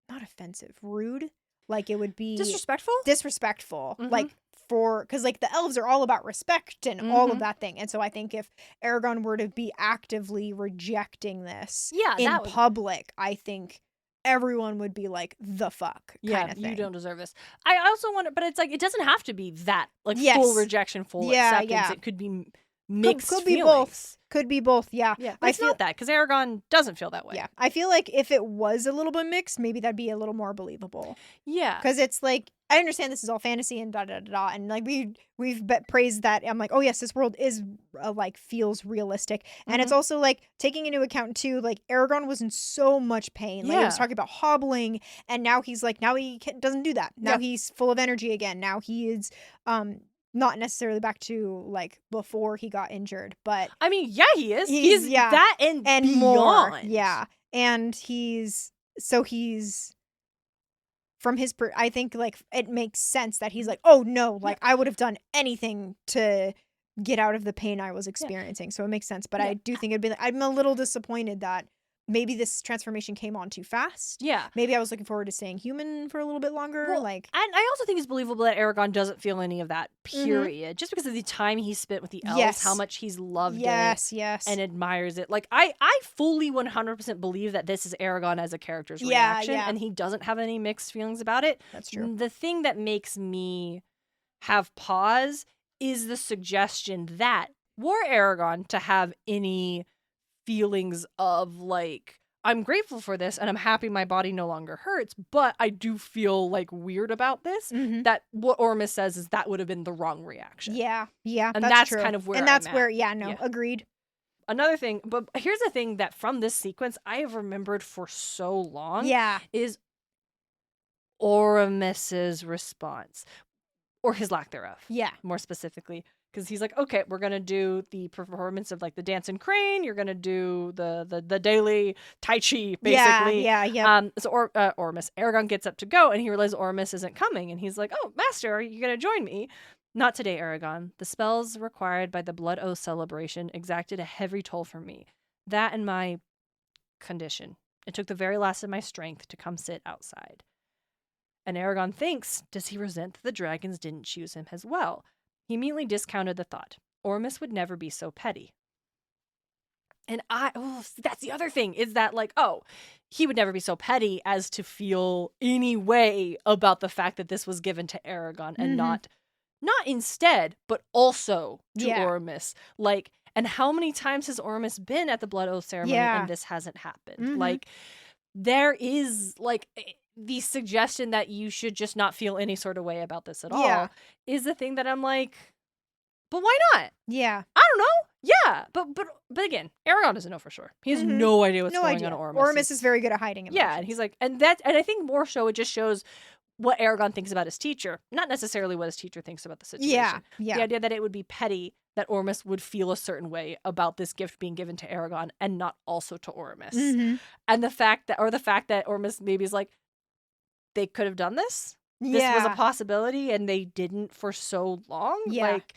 not offensive, rude, like it would be disrespectful, like because like the elves are all about respect and all of that thing. And so I think if Eragon were to be actively rejecting this in public, I think everyone would be like, the fuck kind of thing. You don't deserve this. I also wonder, but it's like, it doesn't have to be that, like, full rejection, full acceptance. Yeah. It could be mixed could feelings. Be both. Could be both, yeah. But it's not that, because Eragon doesn't feel that way. Yeah, I feel like if it was a little bit mixed, maybe that'd be a little more believable. Yeah. Because it's like, I understand this is all fantasy and da-da-da-da, and like we've praised that. I'm like, oh yes, this world is like feels realistic. And it's also like taking into account too, like Eragon was in so much pain. Like he was talking about hobbling, and now he's like, now he doesn't do that. Now he's full of energy again. Now he is not necessarily back to like before he got injured, but I mean, he is. He's that and beyond. More. Yeah. And he's from his I think like it makes sense that he's like, oh no, like I would have done anything to get out of the pain I was experiencing. So it makes sense. But I do think it'd be like, I'm a little disappointed that maybe this transformation came on too fast. Yeah. Maybe I was looking forward to staying human for a little bit longer. And I also think it's believable that Eragon doesn't feel any of that, period. Just because of the time he spent with the elves, how much he's loved it. And admires it. Like, I fully 100% believe that this is Eragon as a character's reaction. And he doesn't have any mixed feelings about it. That's true. The thing that makes me have pause is the suggestion that were Eragon to have any feelings of like, I'm grateful for this and I'm happy my body no longer hurts, but I do feel like weird about this, that what Ormus says is that would have been the wrong reaction. Yeah, and that's true. Kind of where and that's I'm where at. Agreed. Another thing, but here's the thing that from this sequence I have remembered for so long is Ormus's response, or his lack thereof. More specifically. Because he's like, okay, we're going to do the performance of like the dancing crane. You're going to do the daily Tai Chi, basically. So Ormus, Eragon gets up to go and he realizes Ormus isn't coming. And he's like, oh, master, are you going to join me? Not today, Eragon. The spells required by the Blood Oath celebration exacted a heavy toll from me. That and my condition. It took the very last of my strength to come sit outside. And Eragon thinks, does he resent that the dragons didn't choose him as well? He immediately discounted the thought. Ormus would never be so petty. And that's the other thing, is that like, he would never be so petty as to feel any way about the fact that this was given to Eragon and not instead, but also to Ormus. Like, and how many times has Ormus been at the Blood Oath ceremony and this hasn't happened? Like, there is like the suggestion that you should just not feel any sort of way about this at all is the thing that I'm like, but why not? Yeah. I don't know. Yeah. But again, Eragon doesn't know for sure. He has no idea what's going on at Ormus. Ormus is very good at hiding emotions. Yeah, and he's like, and I think more so it just shows what Eragon thinks about his teacher, not necessarily what his teacher thinks about the situation. Yeah. The idea that it would be petty that Ormus would feel a certain way about this gift being given to Eragon and not also to Ormus. And the fact that Ormus maybe is like, they could have done this. This was a possibility and they didn't for so long. Like,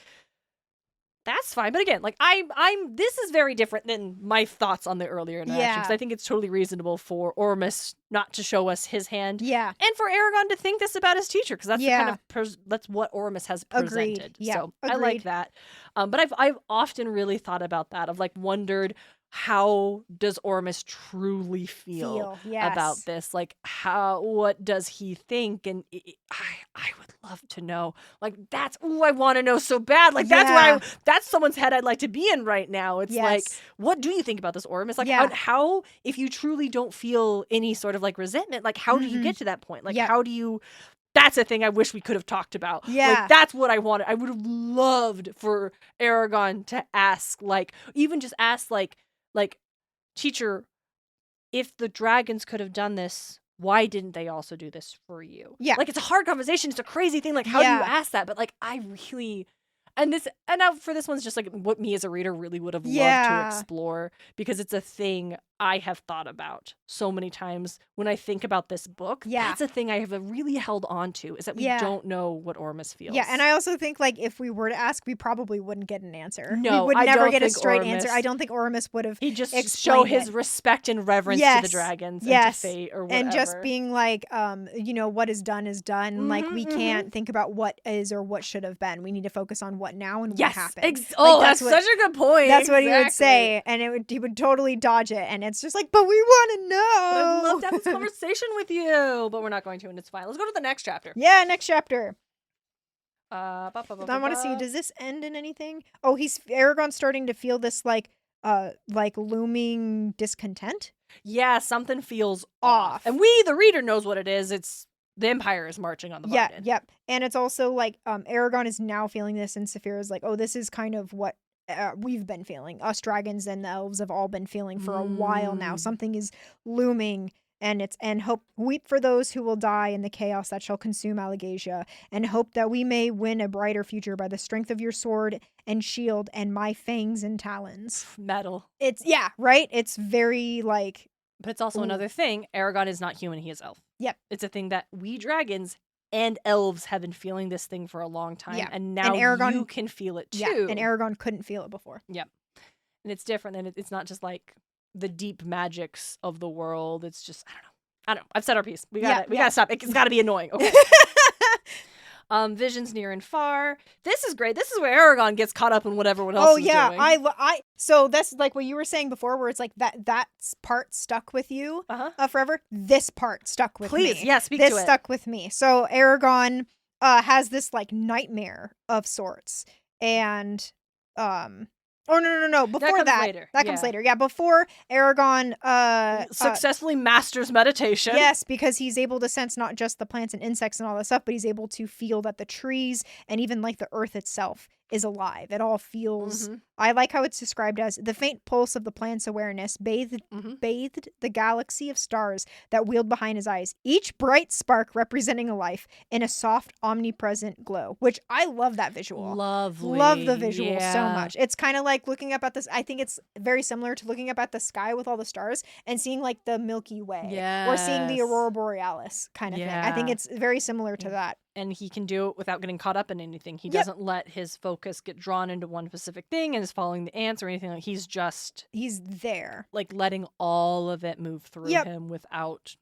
that's fine. But again, like this is very different than my thoughts on the earlier interaction. Because I think it's totally reasonable for Ormus not to show us his hand. Yeah. And for Eragon to think this about his teacher. Because that's the kind of that's what Ormus has presented. Agreed. Yeah. So I like that. But I've often really thought about that. I've like wondered, how does Ormus truly feel about this? Like, what does he think? And I would love to know. Like, I want to know so bad. Like, that's someone's head I'd like to be in right now. It's like, what do you think about this, Ormus? Like, how, if you truly don't feel any sort of like resentment, like, how do you get to that point? Like, how do you... That's a thing I wish we could have talked about. Like, that's what I wanted. I would have loved for Eragon to ask, like, even just ask, like, teacher, if the dragons could have done this, why didn't they also do this for you? Yeah. Like, it's a hard conversation. It's a crazy thing. Like, how do you ask that? But, like, I really... And now for this one's just, like, what me as a reader really would have loved to explore. Because it's a thing I have thought about so many times when I think about this book. Yeah. That's a thing I have really held on to, is that we don't know what Ormus feels. Yeah, and I also think, like, if we were to ask, we probably wouldn't get an answer. No, we would never get a straight Ormus, answer. I don't think Ormus would have. He'd just show his respect and reverence to the dragons and to fate or whatever. And just being like, what is done is done. Mm-hmm, like, we can't think about what is or what should have been. We need to focus on what now and what happened. That's such a good point. That's what he would say, and he would totally dodge it. And it's just like, but we want to know. I'd love to have this conversation with you, but we're not going to, and it's fine. Let's go to the next chapter. Yeah, next chapter. I want to see, does this end in anything? Oh, Eragon's starting to feel this like looming discontent. Yeah, something feels off. And we, the reader, knows what it is. It's the Empire is marching on the Varden. Yep. And it's also like Eragon is now feeling this, and Saphira's like, oh, this is kind of what we've been feeling. Us dragons and the elves have all been feeling for a while now. Something is looming, and hope, weep for those who will die in the chaos that shall consume Allegasia, and hope that we may win a brighter future by the strength of your sword and shield and my fangs and talons. Metal. It's right? It's very like. But it's also another thing. Eragon is not human, he is elf. Yep. It's a thing that we dragons and elves have been feeling this thing for a long time. Yeah. And now Eragon, you can feel it too. Yeah, and Eragon couldn't feel it before. Yep. And it's different. And it's not just like the deep magics of the world. It's just, I don't know. I've said our piece. We gotta stop. It's gotta be annoying. Okay. Visions near and far. This is great. This is where Eragon gets caught up in what everyone else is doing. I so that's like what you were saying before, where it's like that part stuck with you forever. This part stuck with me. Please, yeah, speak to it. This stuck with me. So Eragon has this like nightmare of sorts, and oh, no. Before that comes later. Yeah, before Eragon successfully masters meditation. Yes, because he's able to sense not just the plants and insects and all that stuff, but he's able to feel that the trees and even like the earth itself is alive. It all feels. I like how it's described as the faint pulse of the plant's awareness bathed the galaxy of stars that wheeled behind his eyes, each bright spark representing a life in a soft, omnipresent glow, which I love that visual. Lovely. Love the visual so much. It's kind of like looking up at this. I think it's very similar to looking up at the sky with all the stars and seeing like the Milky Way or seeing the Aurora Borealis kind of thing. I think it's very similar to that. And he can do it without getting caught up in anything. He doesn't let his focus get drawn into one specific thing and is following the ants or anything. Like he's there, like letting all of it move through him without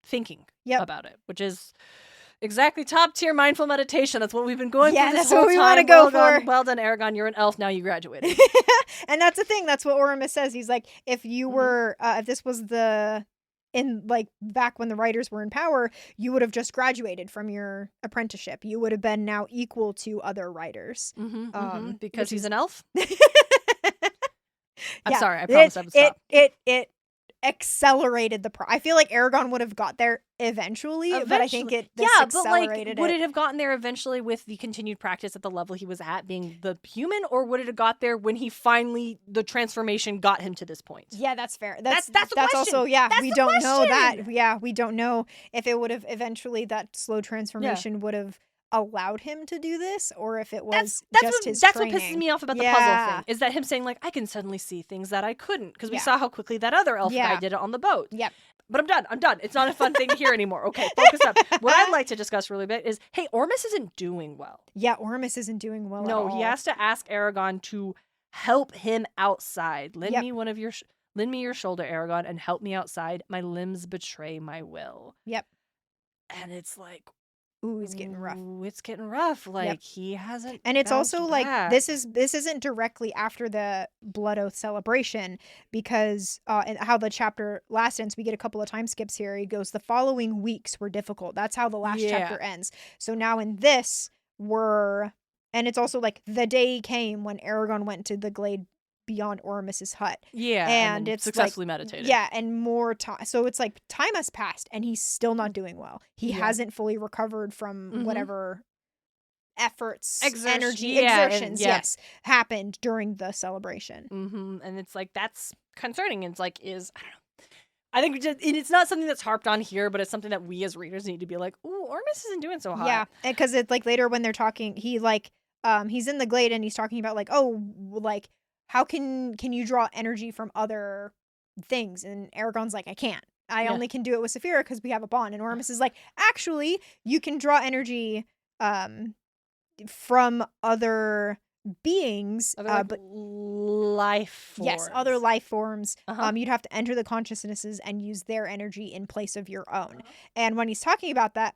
thinking about it, which is exactly top tier mindful meditation. That's what we've been going for this whole time. What we want to go for. Well done, Eragon. You're an elf now. You graduated. And that's the thing. That's what Ormus says. He's like, if you were, if this was back when the writers were in power, you would have just graduated from your apprenticeship. You would have been now equal to other writers. Because he's an elf? I'm sorry, I promised I would stop. It accelerated I feel like Eragon would have got there eventually, but I think accelerated would it have gotten there eventually with the continued practice at the level he was at being the human, or would it have got there when he finally, the transformation got him to this point? Yeah, that's fair. That's also, we don't know that. Yeah, we don't know if it would have eventually, that slow transformation would have allowed him to do this, or if it was his that's training. What pisses me off about the puzzle thing is that him saying like, I can suddenly see things that I couldn't, because we saw how quickly that other elf guy did it on the boat. Yep. But I'm done. It's not a fun thing to hear anymore. Okay, focus up. What I'd like to discuss really bit is, hey, Ormus isn't doing well. Yeah, Ormus isn't doing well at all. No, he has to ask Eragon to help him outside. Lend me your shoulder, Eragon, and help me outside. My limbs betray my will. Yep. And it's like, ooh, it's getting rough. It's getting rough. Like he hasn't. And it's also back. Like this isn't directly after the Blood Oath celebration, because and how the chapter last ends, we get a couple of time skips here. He goes, the following weeks were difficult. That's how the last chapter ends. So now in this and it's also like the day came when Eragon went to the glade beyond Ormus's hut. Yeah. And it's successfully meditated. Yeah, and more time. So it's like time has passed and he's still not doing well. He hasn't fully recovered from whatever efforts, exertions, happened during the celebration. And it's like, that's concerning. It's like, I don't know. I think it's not something that's harped on here, but it's something that we as readers need to be like, ooh, Ormus isn't doing so hot. Yeah, because it's like later when they're talking, he's in the glade and he's talking about like, oh, like, how can you draw energy from other things. And Eragon's like, I can't. I only can do it with Saphira because we have a bond. And Ormus is like, actually, you can draw energy from other beings, but life forms. Yes, other life forms. You'd have to enter the consciousnesses and use their energy in place of your own. And when he's talking about that,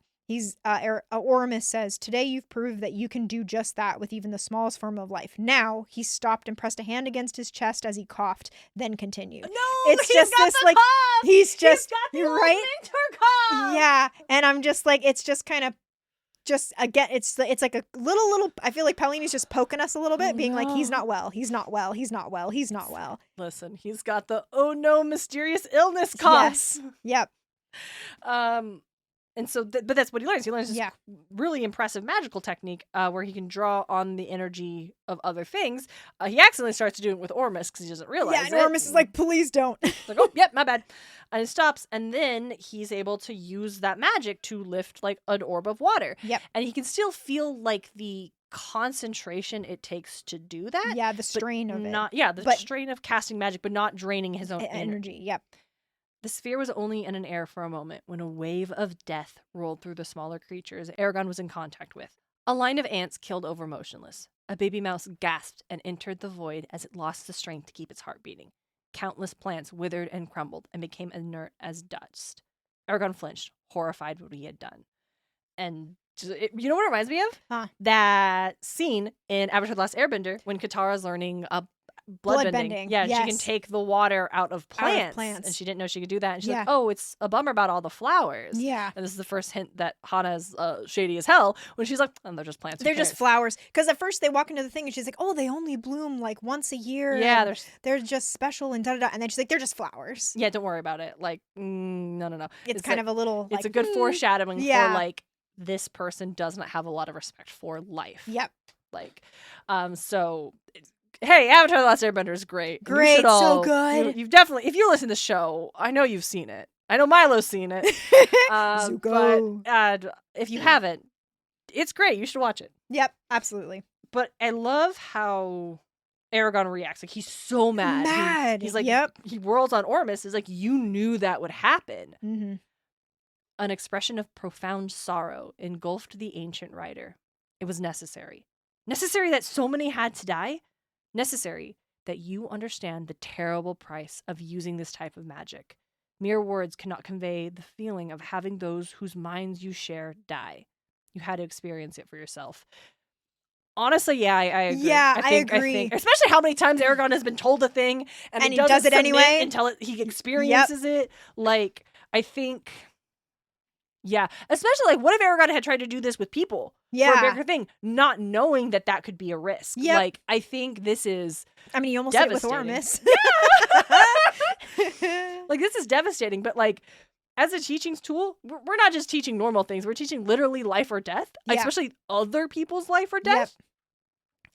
Ormus says, today you've proved that you can do just that with even the smallest form of life. Now, he stopped and pressed a hand against his chest as he coughed, then continued. No, it's just this, like, cough. He's got the you're right. Cough. Yeah, and I'm just like, it's just kind of, just again, it's like a little. I feel like Paulini's just poking us a little bit, being like, he's not well, he's not well, he's not well, he's not well. Listen, he's got the oh no mysterious illness coughs. Yes. Yep. And so, but that's what he learns. He learns this really impressive magical technique where he can draw on the energy of other things. He accidentally starts to do it with Ormus because he doesn't realize it. Yeah, and Ormus is like, please don't. Like, oh, yep, my bad. And it stops. And then he's able to use that magic to lift like an orb of water. Yep. And he can still feel like the concentration it takes to do that. Yeah, the strain of it. Yeah, the strain of casting magic, but not draining his own energy. Yep. The sphere was only in an air for a moment when a wave of death rolled through the smaller creatures Eragon was in contact with. A line of ants killed over motionless. A baby mouse gasped and entered the void as it lost the strength to keep its heart beating. Countless plants withered and crumbled and became inert as dust. Eragon flinched, horrified at what he had done. And you know what it reminds me of? Huh. That scene in Avatar: The Last Airbender when Katara's learning blood bending. Yeah, yes. She can take the water out of plants. And she didn't know she could do that. And she's like, oh, it's a bummer about all the flowers. Yeah. And this is the first hint that Hana's shady as hell when she's like, oh, they're just plants. They're just flowers. Because at first they walk into the thing and she's like, oh, they only bloom like once a year. Yeah. They're just special and da-da-da. And then she's like, they're just flowers. Yeah, don't worry about it. Like, no. It's kind of a little, it's a good foreshadowing for like, this person does not have a lot of respect for life. Yep. Like, so... Hey, Avatar: The Last Airbender is great. Great, so good. You've definitely, if you listen to the show, I know you've seen it. I know Milo's seen it. But if you haven't, it's great. You should watch it. Yep, absolutely. But I love how Eragon reacts. Like, he's so mad. He's like, he whirls on Ormus. He's like, you knew that would happen. Mm-hmm. An expression of profound sorrow engulfed the ancient rider. It was necessary. Necessary that so many had to die. Necessary that you understand the terrible price of using this type of magic. Mere words cannot convey the feeling of having those whose minds you share die. You had to experience it for yourself. Honestly, yeah, I agree. Yeah, I agree. Especially how many times Eragon has been told a thing and he does it anyway until he experiences it. Like, I think... Yeah, especially like, what if Eragon had tried to do this with people for a bigger thing, not knowing that that could be a risk? Yep. Like, I think this is you almost did it with Ormus. Yeah! Like, this is devastating, but like, as a teaching tool, we're not just teaching normal things. We're teaching literally life or death, especially other people's life or death. Yep.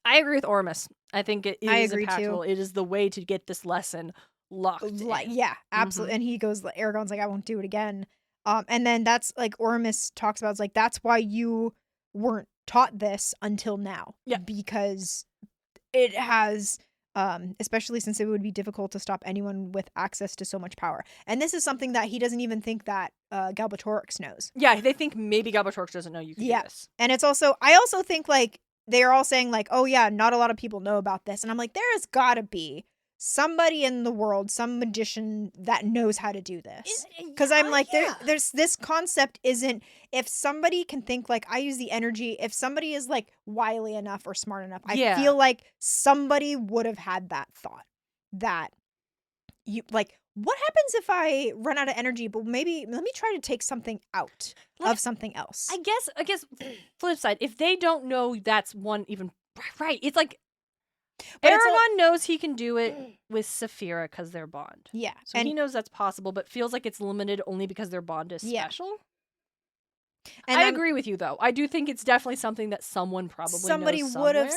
I agree with Ormus. I think it is impactful. It is the way to get this lesson locked in. Yeah, absolutely. Mm-hmm. And he goes, Eragon's like, I won't do it again. And then that's like Ormus talks about, it's like, that's why you weren't taught this until now. Yeah. Because it has, especially since it would be difficult to stop anyone with access to so much power. And this is something that he doesn't even think that Galbatorix knows. Yeah, they think maybe Galbatorix doesn't know you can do this. And it's also, I also think like, they're all saying like, oh yeah, not a lot of people know about this. And I'm like, there has gotta be somebody in the world, some magician that knows how to do this. Because I'm like, there's this concept isn't, if somebody can think like, I use the energy, if somebody is like wily enough or smart enough, I feel like somebody would have had that thought that you like, what happens if I run out of energy, but maybe let me try to take something out of something else. I guess flip side, if they don't know that's one even right, it's like, but Eragon knows he can do it with Saphira because their bond. Yeah. So he knows that's possible, but feels like it's limited only because their bond is special. And I agree with you, though. I do think it's definitely something that someone probably knows would have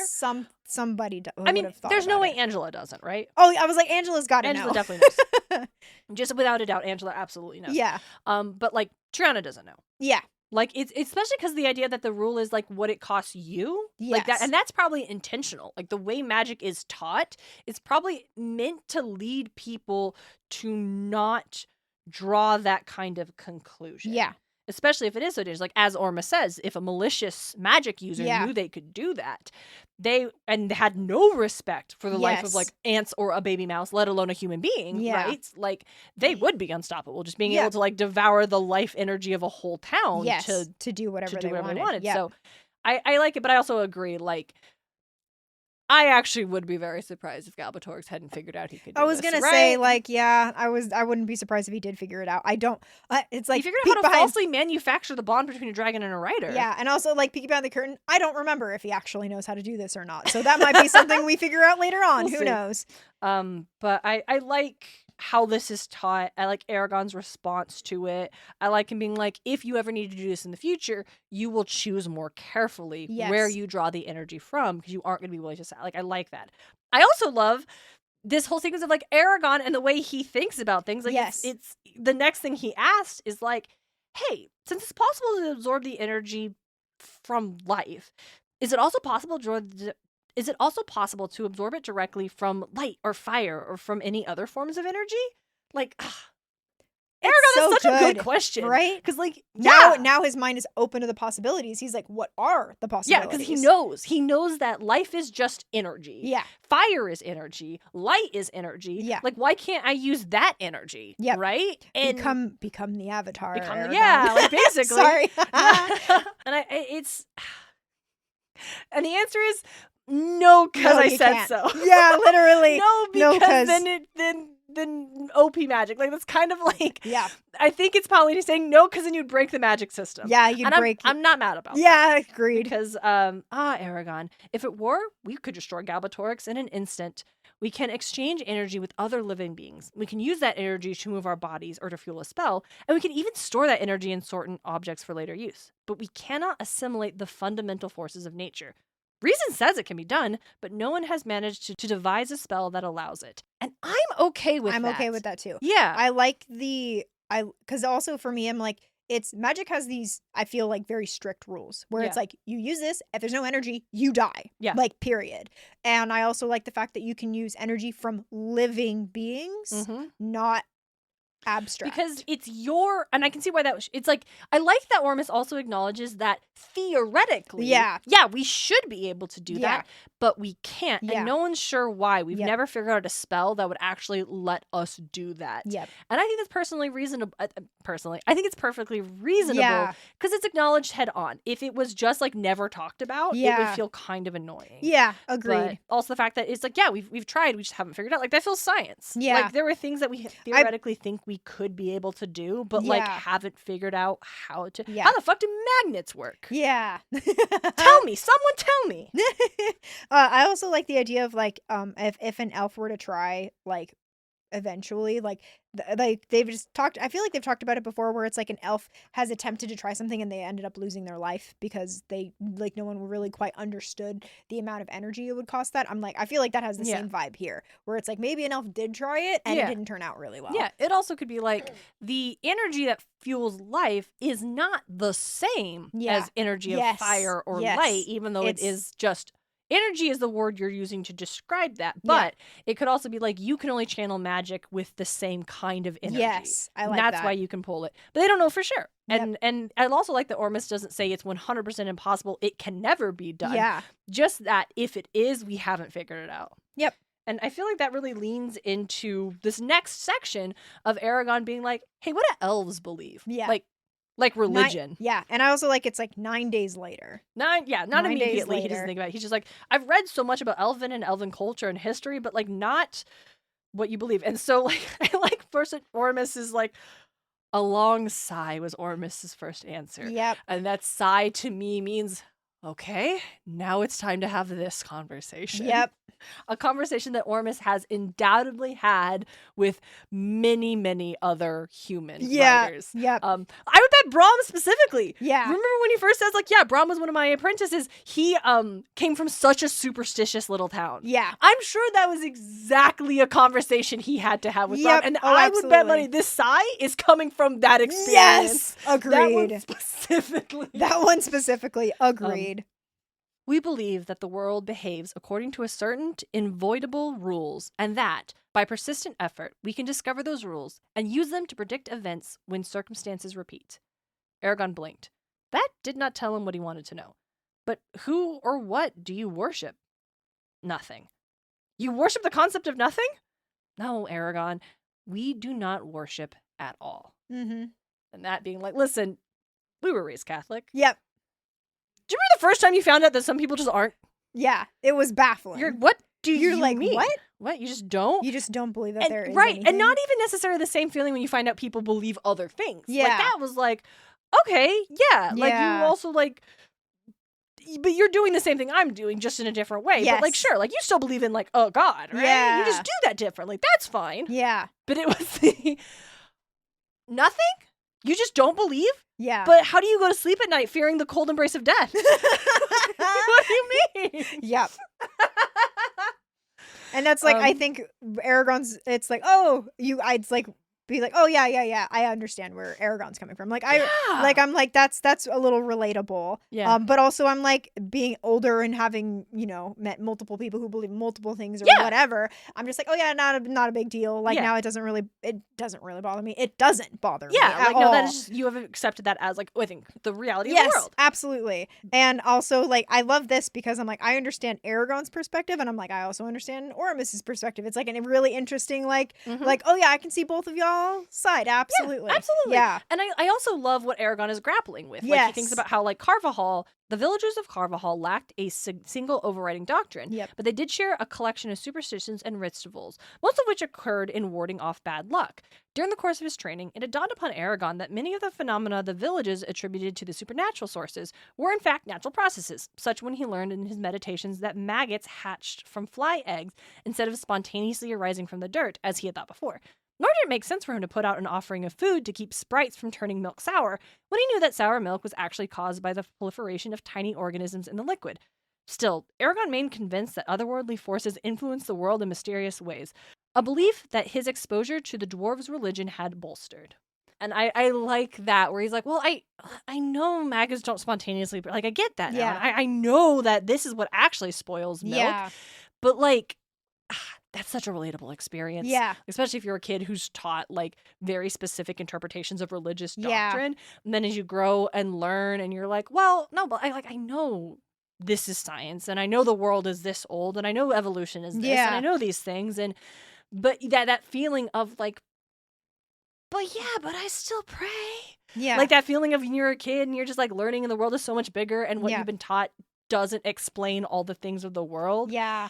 somebody would have thought. There's no way Angela doesn't, right? Oh, I was like, Angela's got to know. Angela definitely knows. Just without a doubt, Angela absolutely knows. Yeah. But like Triana doesn't know. Yeah. Like, it's especially because the idea that the rule is like what it costs you. Yes. Like that, and that's probably intentional. Like the way magic is taught, it's probably meant to lead people to not draw that kind of conclusion. Yeah. Especially if it is so dangerous. Like, as Orma says, if a malicious magic user knew they could do that, they had no respect for the life of, like, ants or a baby mouse, let alone a human being, right? Like, they would be unstoppable, just being able to, like, devour the life energy of a whole town to do whatever they wanted. Yep. So, I like it, but I also agree, like, I actually would be very surprised if Galbatorix hadn't figured out he could do this. I was going to say, like, I wouldn't be surprised if he did figure it out. I don't, it's like, he figured out how to falsely manufacture the bond between a dragon and a rider. Yeah, and also, like, peeking behind the curtain, I don't remember if he actually knows how to do this or not. So that might be something we figure out later on. Who knows? But I like how this is taught. I like Eragon's response to it. I like him being like, if you ever need to do this in the future, you will choose more carefully where you draw the energy from, because you aren't going to be willing to. Like, I like that. I also love this whole sequence of, like, Eragon and the way he thinks about things. Like, it's the next thing he asked is like, hey, since it's possible to absorb the energy from life, is it also possible to absorb it directly from light or fire or from any other forms of energy? Like, Eragon is such a good question, right? Because, like, now his mind is open to the possibilities. He's like, what are the possibilities? Yeah, because he knows that life is just energy. Yeah, fire is energy. Light is energy. Yeah, like, why can't I use that energy? Yeah, right. And become the avatar. Like, basically. Sorry. And and the answer is no, because I said so. Yeah, literally. No, because then OP magic. Like, that's kind of like, I think it's probably saying no, because then you'd break the magic system. Yeah, you'd break. I'm not mad about that. Yeah, agreed. Because, Eragon, if it were, we could destroy Galbatorix in an instant. We can exchange energy with other living beings. We can use that energy to move our bodies or to fuel a spell, and we can even store that energy in certain objects for later use. But we cannot assimilate the fundamental forces of nature. Reason says it can be done, but no one has managed to devise a spell that allows it. And I'm okay with that. I'm okay with that too. Yeah. I like because also for me, I'm like, magic has these, I feel like, very strict rules where it's like, you use this, if there's no energy, you die. Yeah. Like, period. And I also like the fact that you can use energy from living beings, not abstract. Because it's and I can see why it's like, I like that Ormus also acknowledges that theoretically, we should be able to do that, but we can't, and no one's sure why. We've never figured out a spell that would actually let us do that. Yep. And I think that's personally reasonable. Personally, I think it's perfectly reasonable because it's acknowledged head on. If it was just, like, never talked about, it would feel kind of annoying. Yeah, agreed. But also the fact that it's like, we've tried, we just haven't figured out. Like, that feels science. Yeah. Like, there were things that we theoretically think we could be able to do, but like, haven't figured out how to. How the fuck do magnets work? Yeah. Someone tell me. I also like the idea of, like, if an elf were to try, like, eventually, like they've just talked, I feel like they've talked about it before, where it's like an elf has attempted to try something and they ended up losing their life because they, like, no one really quite understood the amount of energy it would cost that. I'm like, I feel like that has the same vibe here, where it's like maybe an elf did try it and it didn't turn out really well. Yeah, it also could be like the energy that fuels life is not the same as energy of fire or light, even though it is just. Energy is the word you're using to describe that, but it could also be like, you can only channel magic with the same kind of energy. Yes, I like that. That's why you can pull it. But they don't know for sure. And I also like that Ormus doesn't say it's 100% impossible. It can never be done. Yeah. Just that if it is, we haven't figured it out. Yep. And I feel like that really leans into this next section of Eragon being like, hey, what do elves believe? Yeah. Like religion. And I also like, it's like 9 days later. Not immediately. He doesn't think about it. He's just like, I've read so much about elven and elven culture and history, but, like, not what you believe. And so, like, I like first Ormus is like, a long sigh was Ormus's first answer. Yep. And that sigh to me means, okay, now it's time to have this conversation. Yep. A conversation that Ormus has undoubtedly had with many, many other human writers. Yep. I would bet Brahm specifically. Yeah. Remember when he first says, like, yeah, Brahm was one of my apprentices. He came from such a superstitious little town. Yeah. I'm sure that was exactly a conversation he had to have with Brahm. And I would bet money this sigh is coming from that experience. Yes. Agreed. That one specifically. Agreed. We believe that the world behaves according to a certain inviolable rules, and that, by persistent effort, we can discover those rules and use them to predict events when circumstances repeat. Eragon blinked. That did not tell him what he wanted to know. But who or what do you worship? Nothing. You worship the concept of nothing? No, Eragon. We do not worship at all. Mm-hmm. And that being like, listen, we were raised Catholic. Yep. Do you remember the first time you found out that some people just aren't? Yeah, it was baffling. What do you like, mean? What? What? You just don't? You just don't believe that there is right, anything? And not even necessarily the same feeling when you find out people believe other things. Yeah. Like, that was like, okay, yeah. Like, you also, like, but you're doing the same thing I'm doing, just in a different way. Yes. But, like, sure, like, you still believe in, like, oh, God, right? Yeah. You just do that differently. That's fine. Yeah. But it was the nothing? You just don't believe? Yeah. But how do you go to sleep at night fearing the cold embrace of death? What do you mean? Yep. And that's like, I think Eragon's, it's like, oh, I'd like be like, oh yeah, I understand where Eragon's coming from. Like I'm like that's a little relatable. Yeah. But also I'm like, being older and having, met multiple people who believe multiple things or whatever. I'm just like, oh yeah, not a big deal. Like now it doesn't really bother me. It doesn't bother me. Yeah, like no, all. that is just, you have accepted that as like, I think the reality of the world. Absolutely. And also like I love this because I'm like, I understand Eragon's perspective, and I'm like, I also understand Ormus's perspective. It's like a really interesting like oh yeah, I can see both of y'all side. Absolutely. Yeah, absolutely. Yeah. And I also love what Eragon is grappling with. Yes. Like, he thinks about how, like, Carvajal, the villagers of Carvajal lacked a single overriding doctrine. Yep. But they did share a collection of superstitions and rituals, most of which occurred in warding off bad luck. During the course of his training, it had dawned upon Eragon that many of the phenomena the villages attributed to the supernatural sources were in fact natural processes, such when he learned in his meditations that maggots hatched from fly eggs instead of spontaneously arising from the dirt, as he had thought before. Nor did it make sense for him to put out an offering of food to keep sprites from turning milk sour, when he knew that sour milk was actually caused by the proliferation of tiny organisms in the liquid. Still, Eragon remained convinced that otherworldly forces influenced the world in mysterious ways, a belief that his exposure to the dwarves' religion had bolstered. And I like that, where he's like, well, I know maggots don't spontaneously, like, I get that now. I know that this is what actually spoils milk. Yeah. But, like, that's such a relatable experience. Yeah. Especially if you're a kid who's taught like very specific interpretations of religious doctrine. And then as you grow and learn and you're like, well, no, but I know this is science, and I know the world is this old, and I know evolution is this, and I know these things. But that feeling of like, but I still pray. Yeah. Like that feeling of when you're a kid and you're just like learning and the world is so much bigger, and what you've been taught doesn't explain all the things of the world. Yeah.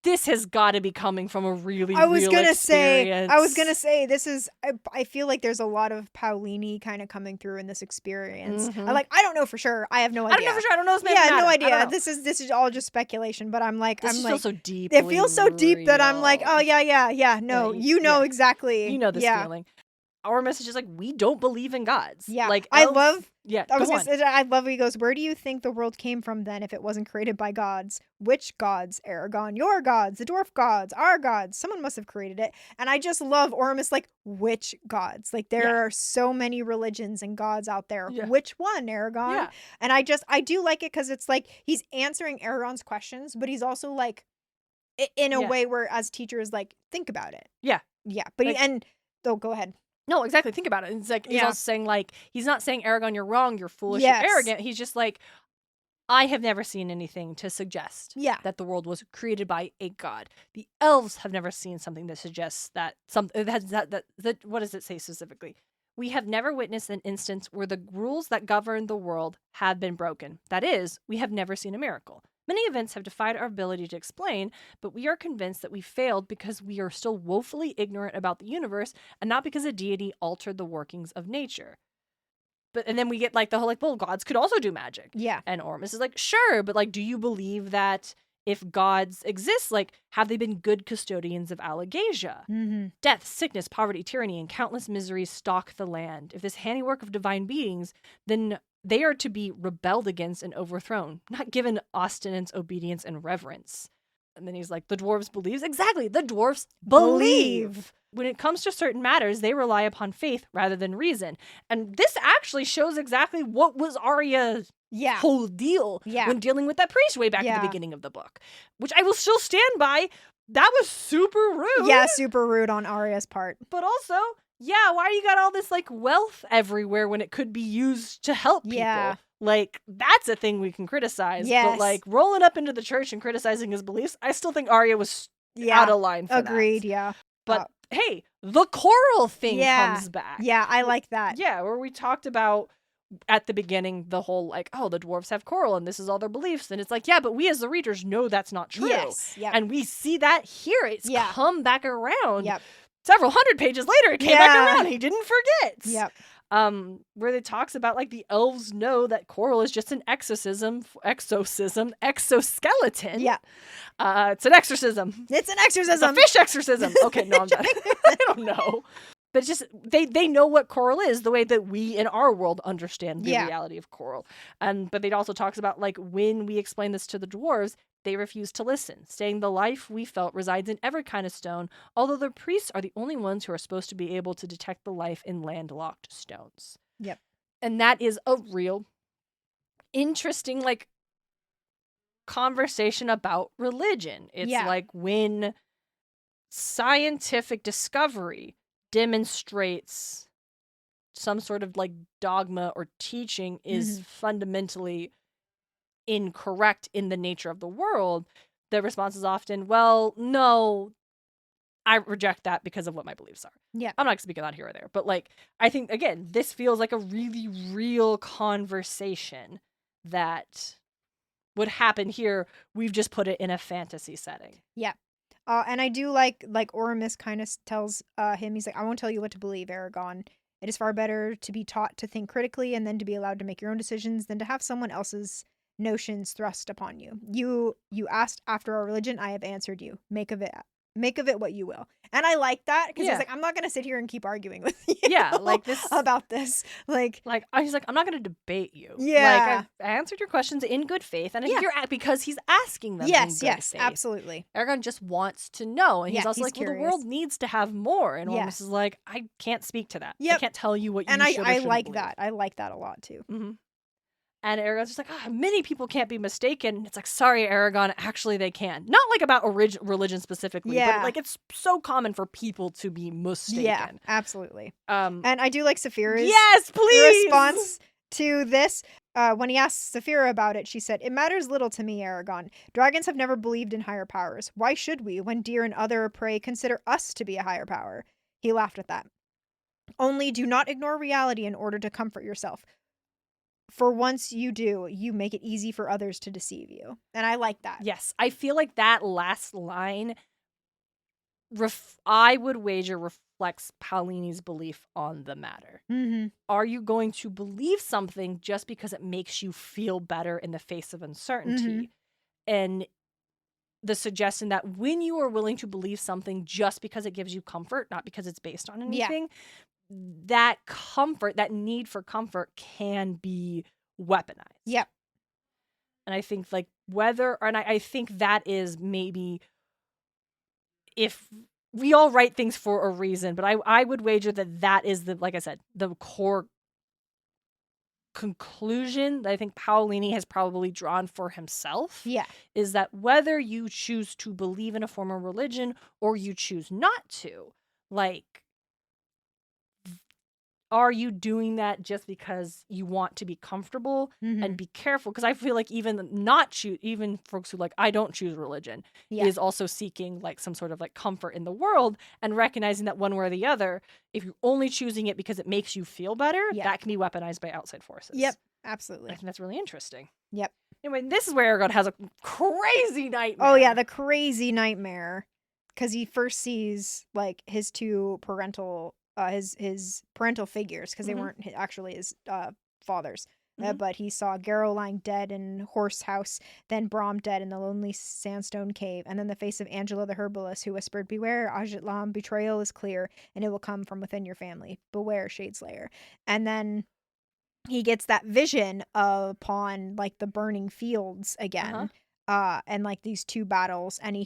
This has got to be coming from a really I was real gonna experience. say this is I feel like there's a lot of Paulini kind of coming through in this experience. I don't know for sure. I have no idea. I don't know for sure. I don't know this man. Yeah, no idea. This is all just speculation, but I'm like this feels so deep. It feels so deep that I'm like, oh yeah. No, you know exactly. You know this feeling. Our message is like, we don't believe in gods. Yeah. Like I love I love he goes, where do you think the world came from then if it wasn't created by gods? Which gods? Eragon, your gods, the dwarf gods, our gods. Someone must have created it. And I just love Ormus, like, which gods? Like, there are so many religions and gods out there. Yeah. Which one, Eragon? Yeah. And I do like it because it's like he's answering Eragon's questions, but he's also like, in a way where as teachers, like, think about it. Yeah. Yeah. But like, go ahead. No, exactly. Think about it. It's like, he's also saying, like, he's not saying, Eragon, you're wrong, you're foolish, you're arrogant. He's just like, I have never seen anything to suggest that the world was created by a god. The elves have never seen something that suggests that what does it say specifically? We have never witnessed an instance where the rules that govern the world have been broken. That is, we have never seen a miracle. Many events have defied our ability to explain, but we are convinced that we failed because we are still woefully ignorant about the universe and not because a deity altered the workings of nature. and then we get like the whole like, well, gods could also do magic. Yeah. And Ormus is like, sure, but like, do you believe that if gods exist, like, have they been good custodians of Allegasia? Mm-hmm. Death, sickness, poverty, tyranny, and countless miseries stalk the land. If this handiwork of divine beings, then they are to be rebelled against and overthrown, not given ostenance, obedience, and reverence. And then he's like, the dwarves believes? Exactly, the dwarves believe. When it comes to certain matters, they rely upon faith rather than reason. And this actually shows exactly what was Arya's whole deal when dealing with that priest way back at the beginning of the book, which I will still stand by. That was super rude. Yeah, super rude on Arya's part. But also, why you got all this like wealth everywhere when it could be used to help people? Yeah. Like, that's a thing we can criticize. Yes. But like rolling up into the church and criticizing his beliefs, I still think Arya was out of line for that. Agreed, yeah. But hey, the coral thing comes back. Yeah, I like that. Yeah, where we talked about at the beginning the whole like, oh, the dwarves have coral and this is all their beliefs. And it's like, yeah, but we as the readers know that's not true. Yes, yep. And we see that here. It's come back around. Yep. Several hundred pages later, it came back around. He didn't forget. Yep. Where it talks about like the elves know that coral is just an exoskeleton. Yeah. It's an exorcism. It's an exorcism. It's a fish exorcism. Okay, no, I'm done. I don't know. But it's just they know what coral is the way that we in our world understand the reality of coral. But it also talks about like when we explain this to the dwarves, they refuse to listen, saying the life we felt resides in every kind of stone, although the priests are the only ones who are supposed to be able to detect the life in landlocked stones. Yep. And that is a real interesting like conversation about religion. It's like when scientific discovery demonstrates some sort of like dogma or teaching is fundamentally incorrect in the nature of the world, the response is often, well, no, I reject that because of what my beliefs are. Yeah. I'm not speaking out here or there, but like, I think, again, this feels like a really real conversation that would happen here. We've just put it in a fantasy setting. Yeah. And I do like Ormus kind of tells him, he's like, I won't tell you what to believe, Eragon. It is far better to be taught to think critically and then to be allowed to make your own decisions than to have someone else's notions thrust upon you. You asked after our religion, I have answered you. Make of it what you will. And I like that because he's like, I'm not going to sit here and keep arguing with you. Yeah, like this about this. Like he's like, I'm not going to debate you. Yeah, like I answered your questions in good faith, and you're because he's asking them. Yes, in good faith. Absolutely. Eragon just wants to know, and he's also like, curious. Well, the world needs to have more. And Ormus is like, I can't speak to that. I can't tell you what you should or shouldn't I like believe. that. I like that a lot too. Mm-hmm. And Eragon's just like, many people can't be mistaken. It's like, sorry, Eragon, actually they can. Not like about religion specifically, but like it's so common for people to be mistaken. Yeah, absolutely. And I do like Saphira's response to this. When he asked Saphira about it, she said, it matters little to me, Eragon. Dragons have never believed in higher powers. Why should we, when deer and other prey consider us to be a higher power? He laughed at that. Only do not ignore reality in order to comfort yourself. For once you do, you make it easy for others to deceive you. And I like that. Yes. I feel like that last line, I would wager, reflects Paulini's belief on the matter. Mm-hmm. Are you going to believe something just because it makes you feel better in the face of uncertainty? Mm-hmm. And the suggestion that when you are willing to believe something just because it gives you comfort, not because it's based on anything, that comfort, that need for comfort can be weaponized. Yep. And I think like I think that is maybe, if we all write things for a reason, but I would wager that is like I said, the core conclusion that I think Paulini has probably drawn for himself. Is that whether you choose to believe in a form of religion or you choose not to, like, are you doing that just because you want to be comfortable? And be careful, because I feel like even folks who like, I don't choose religion, is also seeking like some sort of like comfort in the world and recognizing that one way or the other, if you're only choosing it because it makes you feel better, that can be weaponized by outside forces. Yep, absolutely. I think that's really interesting. Yep. Anyway, this is where Eragon has a crazy nightmare. Oh yeah, the crazy nightmare, because he first sees like his two parental his parental figures, because they weren't actually his fathers. But he saw Garrow lying dead in Horse House, then Brom dead in the lonely sandstone cave, and then the face of Angela the herbalist, who whispered, "Beware, Ajitlam, betrayal is clear, and it will come from within your family. Beware, Shadeslayer." And then he gets that vision upon, like, the burning fields again, and, like, these two battles, and he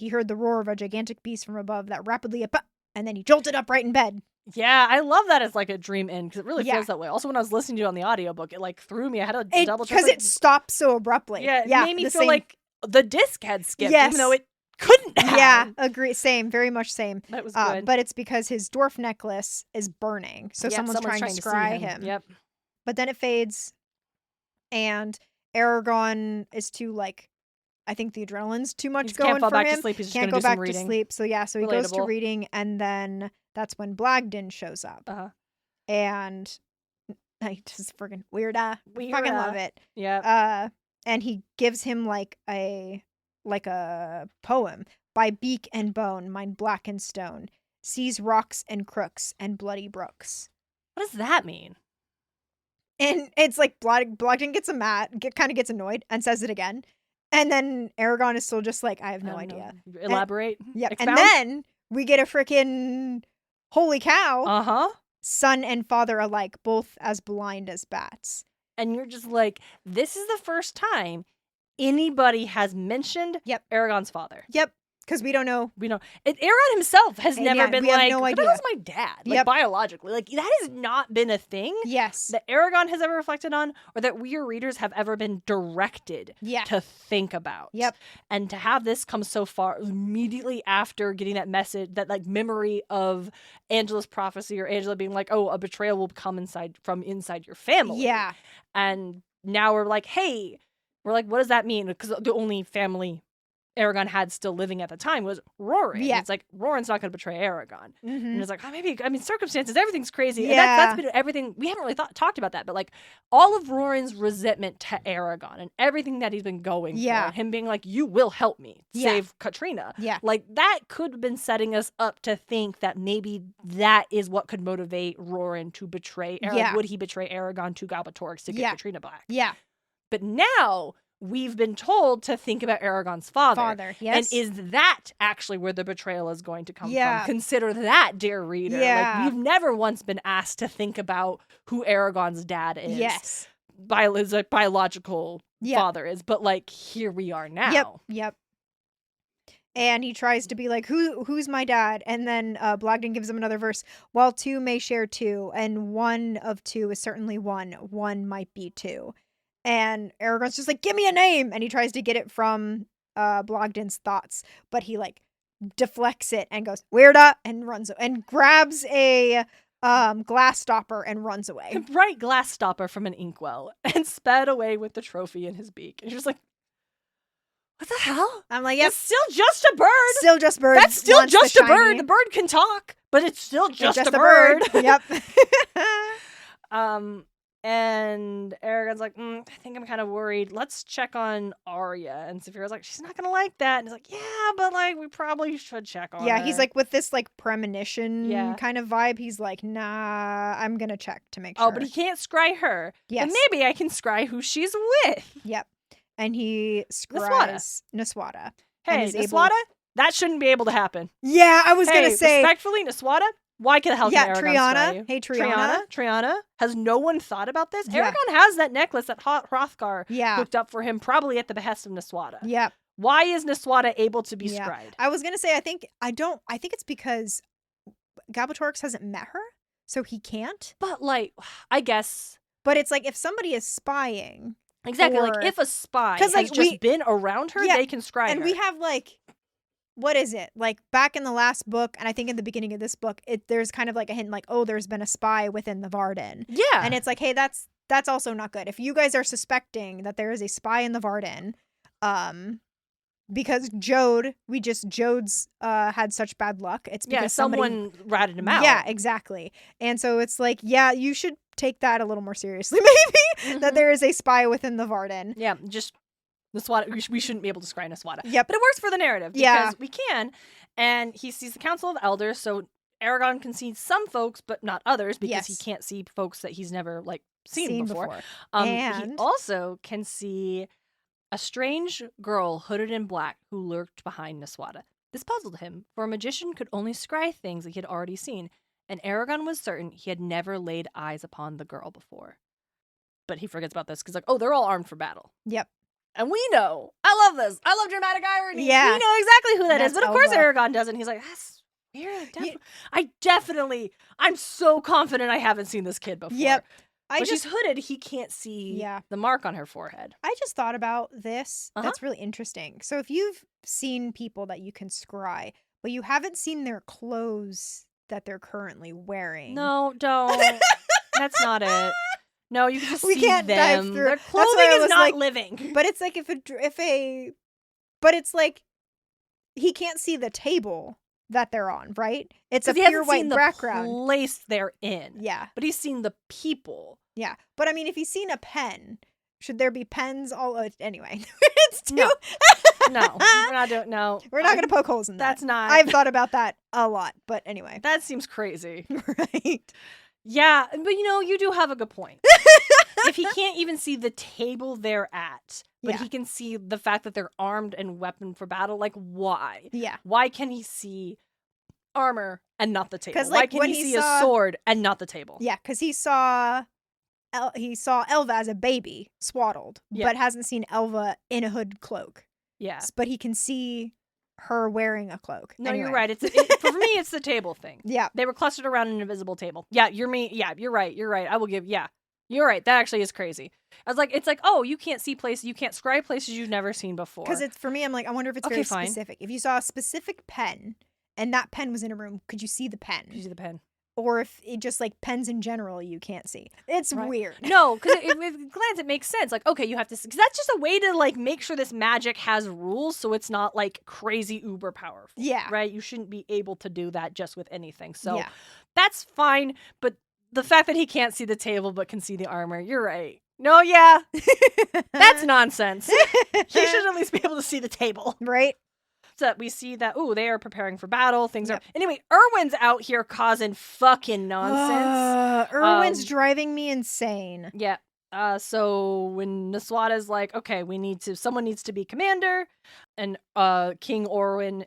heard the roar of a gigantic beast from above that rapidly and then he jolted upright in bed. Yeah, I love that as like a dream end because it really feels that way. Also, when I was listening to it on the audiobook, it like threw me. I had to double check. Because it stopped so abruptly. Yeah, it made me feel like the disc had skipped, even though it couldn't have. Yeah, agree. Same, very much same. That was good. But it's because his dwarf necklace is burning. So someone's trying to scry him. Yep. But then it fades, and Eragon is too, like, I think the adrenaline's too much going for him. Can't go back to sleep. He's can't go back to sleep. So yeah, so he goes to reading, and then that's when Blagden shows up. And I just freaking weirda. Fucking love it. Yeah. And he gives him like a poem. "By beak and bone, mine blackened stone sees rocks and crooks and bloody brooks." What does that mean? And it's like Blagden gets kind of gets annoyed and says it again. And then Eragon is still just like, I have no idea. Elaborate. Yeah. And then we get a freaking holy cow. Son and father alike, both as blind as bats. And you're just like, this is the first time anybody has mentioned Eragon's father. Yep. Because we don't know. Eragon himself has never been like, no that was my dad. Like, biologically. Like, that has not been a thing. Yes. That Eragon has ever reflected on, or that we, readers, have ever been directed to think about. Yep. And to have this come so far immediately after getting that message, that, like, memory of Angela's prophecy, or Angela being like, oh, a betrayal will come from inside your family. Yeah. And now we're like, hey, what does that mean? Because the only family Eragon had still living at the time was Roran. Yeah. It's like, Roran's not going to betray Eragon. And it's like, circumstances, everything's crazy. And that's been everything. We haven't really talked about that, but like all of Roran's resentment to Eragon and everything that he's been going for, him being like, you will help me save Katrina. Yeah. Like that could have been setting us up to think that maybe that is what could motivate Roran to betray Eragon. Yeah. Would he betray Eragon to Galbatorix to get Katrina back? Yeah. But now we've been told to think about Eragon's father. Yes. And is that actually where the betrayal is going to come from? Consider that, dear reader. Like, we've never once been asked to think about who Eragon's dad is. Yes. Biological father is. But, like, here we are now. Yep. And he tries to be like, who's my dad? And then Blagden gives him another verse. While two may share two, and one of two is certainly one might be two. And Eragon's just like, give me a name. And he tries to get it from Blagden's thoughts. But he like deflects it and goes, weirda, and runs and grabs a glass stopper and runs away. A bright glass stopper from an inkwell and sped away with the trophy in his beak. And you're just like, what the hell? I'm like, yep. It's still just a bird. Still just bird. That's still just a bird. The bird can talk, but it's still just a bird. Yep. And Eragon's like, I think I'm kind of worried. Let's check on Arya. And Saphira's like, she's not going to like that. And he's like, yeah, but like, we probably should check on her. Yeah, he's like, with this like premonition kind of vibe, he's like, nah, I'm going to check to make sure. Oh, but he can't scry her. Yes. And maybe I can scry who she's with. Yep. And he scries Niswada. Hey, Niswada, that shouldn't be able to happen. Yeah, I was going to say. Respectfully, Niswada, why can the hell can Eragon Triana. scry? Hey, Triana. Triana. Has no one thought about this? Yeah. Eragon has that necklace that Hrothgar hooked up for him, probably at the behest of Niswada. Yeah. Why is Niswada able to be scried? I was gonna say, I think it's because Galbatorix hasn't met her, so he can't. But like, I guess. But it's like if somebody is spying. Exactly. Like if a spy has just been around her, they can scry her. And we have like, what is it? Like back in the last book, and I think in the beginning of this book, there's kind of like a hint like, oh, there's been a spy within the Varden. Yeah. And it's like, hey, that's also not good. If you guys are suspecting that there is a spy in the Varden, because Jode's had such bad luck. It's because someone ratted him out. Yeah, exactly. And so it's like, yeah, you should take that a little more seriously, maybe, that there is a spy within the Varden. Yeah, just Niswada, we shouldn't be able to scry Niswada. Yep. But it works for the narrative because we can. And he sees the Council of Elders, so Eragon can see some folks, but not others, because he can't see folks that he's never like seen before. And he also can see a strange girl hooded in black who lurked behind Niswada. This puzzled him, for a magician could only scry things that he had already seen, and Eragon was certain he had never laid eyes upon the girl before. But he forgets about this because, like, oh, they're all armed for battle. Yep. And we know. I love this. I love dramatic irony. Yeah. We know exactly who that is. But of course Elva. Eragon doesn't. He's like, that's weird. I'm so confident I haven't seen this kid before. Yep. She's hooded. He can't see the mark on her forehead. I just thought about this. That's really interesting. So if you've seen people that you can scry, but you haven't seen their clothes that they're currently wearing. No, don't. That's not it. No, you can just see can't them. dive through. Their clothing is not living. But it's like but it's like he can't see the table that they're on, right? It's a pure white background. The place they're in. Yeah. But he's seen the people. Yeah. But I mean, if he's seen a pen, should there be pens all anyway? It's too No. We're not doing We're not gonna poke holes in that. That's not. I've thought about that a lot, but anyway. That seems crazy. Right. Yeah, but you do have a good point. If he can't even see the table they're at, but he can see the fact that they're armed and weaponed for battle, like, why? Yeah. Why can he see armor and not the table? 'Cause, like, why can he see a sword and not the table? Yeah, because he saw Elva as a baby, swaddled, but hasn't seen Elva in a hood cloak. Yeah. But he can see her wearing a cloak. No, anyway. you're right. For me, it's the table thing. Yeah. They were clustered around an invisible table. Yeah, you're right. You're right. I will give, you're right. That actually is crazy. I was like, it's like, oh, you can't see places, you can't scry places you've never seen before. Because it's, for me, I'm like, I wonder if it's very specific. If you saw a specific pen and that pen was in a room, could you see the pen? Could you see the pen? Or if it just like pens in general you can't see. It's weird. No, because at glance it makes sense. Like, okay, you have to, because that's just a way to like make sure this magic has rules so it's not like crazy uber powerful. Yeah. Right? You shouldn't be able to do that just with anything. So that's fine. But the fact that he can't see the table but can see the armor, you're right. No, yeah. That's nonsense. He should at least be able to see the table. Right? So we see that, they are preparing for battle. Things are... Anyway, Erwin's out here causing fucking nonsense. Erwin's driving me insane. Yeah. So when Niswada's like, okay, someone needs to be commander, and King Orin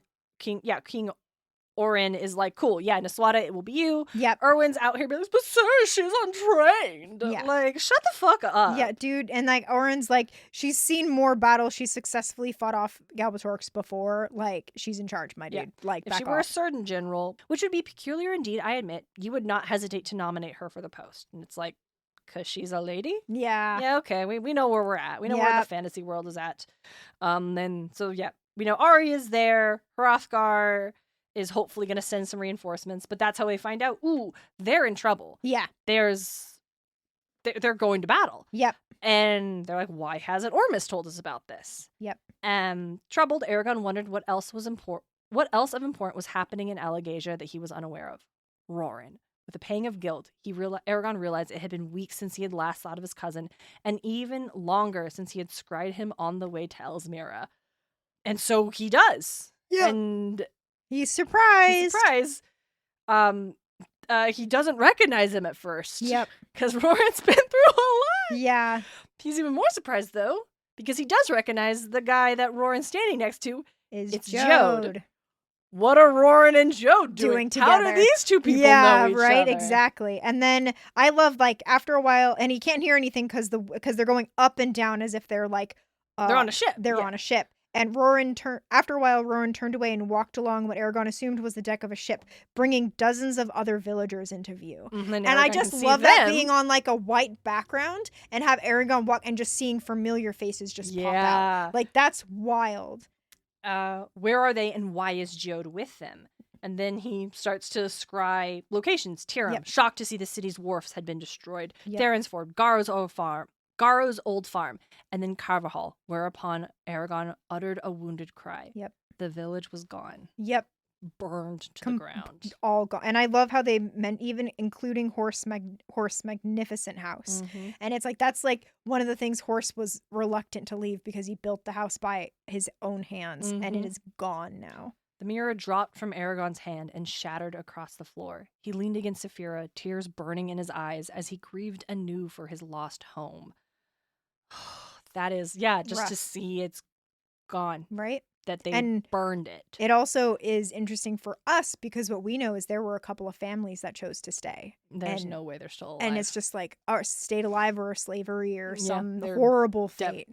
is like, cool, Niswada, it will be you. Yep. Erwin's out here being like, but sir, she's untrained. Yeah. Like, shut the fuck up. Yeah, dude. And like, Orin's like, she's seen more battles. She's successfully fought off Galbatorix before. Like, she's in charge, my dude. Like, if she were a certain general, which would be peculiar indeed, I admit, you would not hesitate to nominate her for the post. And it's like, because she's a lady? Yeah. Yeah, okay. We know where we're at. We know where the fantasy world is at. We know Arya's there. Hrothgar is hopefully going to send some reinforcements, but that's how we find out, they're in trouble. Yeah. They're going to battle. Yep. And they're like, why hasn't Ormus told us about this? Yep. Troubled, Eragon wondered what else of important was happening in Allegasia that he was unaware of. Rorin. With a pang of guilt, Eragon realized it had been weeks since he had last thought of his cousin, and even longer since he had scried him on the way to Elsmira. And so he does. Yeah. And he's surprised. He doesn't recognize him at first. Yep. Because Rorin's been through a lot. Yeah. He's even more surprised, though, because he does recognize the guy that Rorin's standing next to. It's Geode. What are Rorin and Geode doing together? How do these two people know each other? Yeah, right, exactly. And then I love, like, after a while, and he can't hear anything because they're going up and down as if they're like... they're on a ship. They're on a ship. And after a while, Rorin turned away and walked along what Eragon assumed was the deck of a ship, bringing dozens of other villagers into view. And I just love that being on like a white background and have Eragon walk and just seeing familiar faces just pop out. Like, that's wild. Where are they and why is Geode with them? And then he starts to scry locations. Tiram, shocked to see the city's wharfs had been destroyed. Theron's Ford, Garo's old farm, and then Carvajal, whereupon Eragon uttered a wounded cry. Yep. The village was gone. Yep. Burned to the ground. All gone. And I love how they meant even including Horse Magnificent House. Mm-hmm. And it's like, that's like one of the things Horse was reluctant to leave because he built the house by his own hands and it is gone now. The mirror dropped from Eragon's hand and shattered across the floor. He leaned against Saphira, tears burning in his eyes as he grieved anew for his lost home. That is, just rough. To see it's gone. Right? That they burned it. It also is interesting for us because what we know is there were a couple of families that chose to stay. There's no way they're still alive. And it's just like, or stayed alive or slavery or some horrible fate.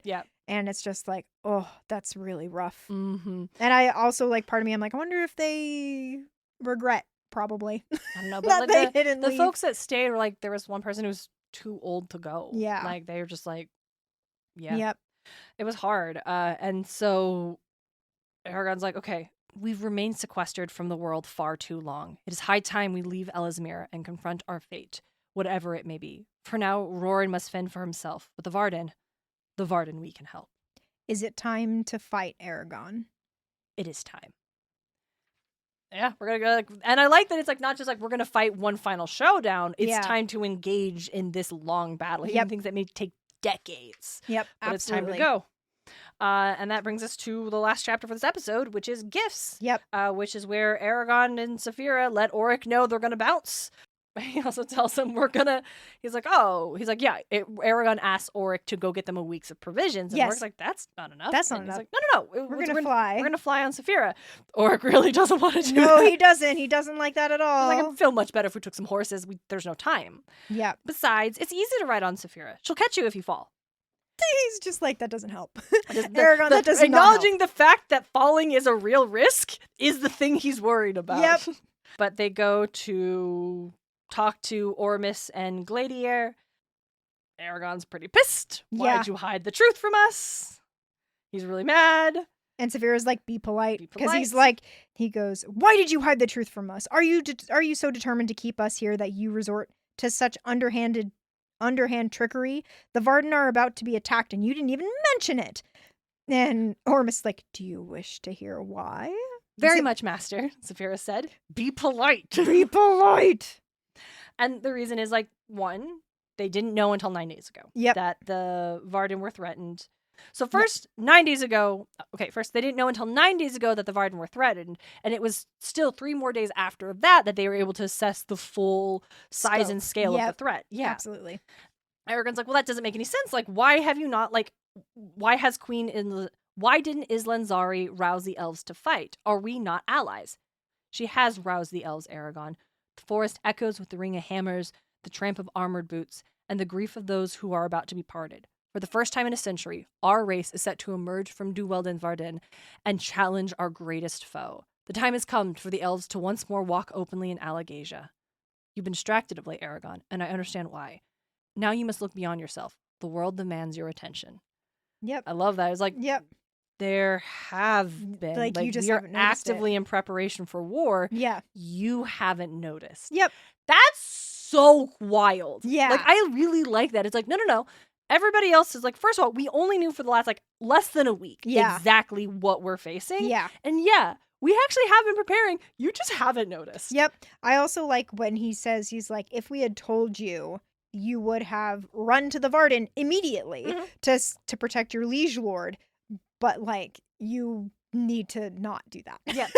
And it's just like, oh, that's really rough. Mm-hmm. And I also, like, part of me, I'm like, I wonder if they regret, probably. I don't know, but like the folks that stayed were like, there was one person who was too old to go. Yeah. Like, they were just like, Yep. It was hard. And so Eragon's like, okay, we've remained sequestered from the world far too long. It is high time we leave Ellesmere and confront our fate, whatever it may be. For now, Roran must fend for himself, but the Varden we can help. Is it time to fight Eragon? It is time. Yeah, we're gonna go, and I like that it's like not just like we're gonna fight one final showdown. It's time to engage in this long battle. Even things that may take decades. Yep, but absolutely. It's time to go. And that brings us to the last chapter for this episode, which is gifts. Yep. Which is where Eragon and Saphira let Auric know they're gonna bounce. He also tells him he's like, Eragon asks Auric to go get them a week's of provisions. And Auric's like, that's not enough. That's not enough. He's like, no. We're gonna fly. We're gonna fly on Saphira. Auric really doesn't want to do that. No, he doesn't. He doesn't like that at all. He's like, I'd feel much better if we took some horses. There's no time. Yeah. Besides, it's easy to ride on Saphira. She'll catch you if you fall. He's just like, that doesn't help. Eragon, that doesn't acknowledging the fact that falling is a real risk is the thing he's worried about. Yep. But they go to talk to Ormus and Gladier. Eragon's pretty pissed. Why'd you hide the truth from us? He's really mad. And Saphira's like, be polite. Because he's like, he goes, why did you hide the truth from us? Are you so determined to keep us here that you resort to such underhand trickery? The Varden are about to be attacked and you didn't even mention it. And Ormus like, do you wish to hear why? Very much, master, Saphira said. Be polite. Be polite. And the reason is, like, one, they didn't know until 9 days ago that the Varden were threatened. So first, 9 days ago, they didn't know until 9 days ago that the Varden were threatened. And it was still 3 more days after that they were able to assess the full size and scale of the threat. Yeah, absolutely. Eragon's like, well, that doesn't make any sense. Like, why have you not, like, why didn't Islanzari rouse the elves to fight? Are we not allies? She has roused the elves, Eragon. The forest echoes with the ring of hammers, the tramp of armored boots, and the grief of those who are about to be parted. For the first time in a century, our race is set to emerge from Duwelden Varden and challenge our greatest foe. The time has come for the elves to once more walk openly in Allegasia. You've been distracted of late, Eragon, and I understand why. Now you must look beyond yourself. The world demands your attention. Yep. I love that. It's like, there have been. Like you just we are haven't noticed actively in preparation for war. Yeah. You haven't noticed. Yep. That's so wild. Yeah. Like, I really like that. It's like, no. Everybody else is like, first of all, we only knew for the last, like, less than a week exactly what we're facing. Yeah. And we actually have been preparing. You just haven't noticed. Yep. I also like when he says, he's like, if we had told you, you would have run to the Varden immediately to protect your liege lord. But, like, you need to not do that. Yeah.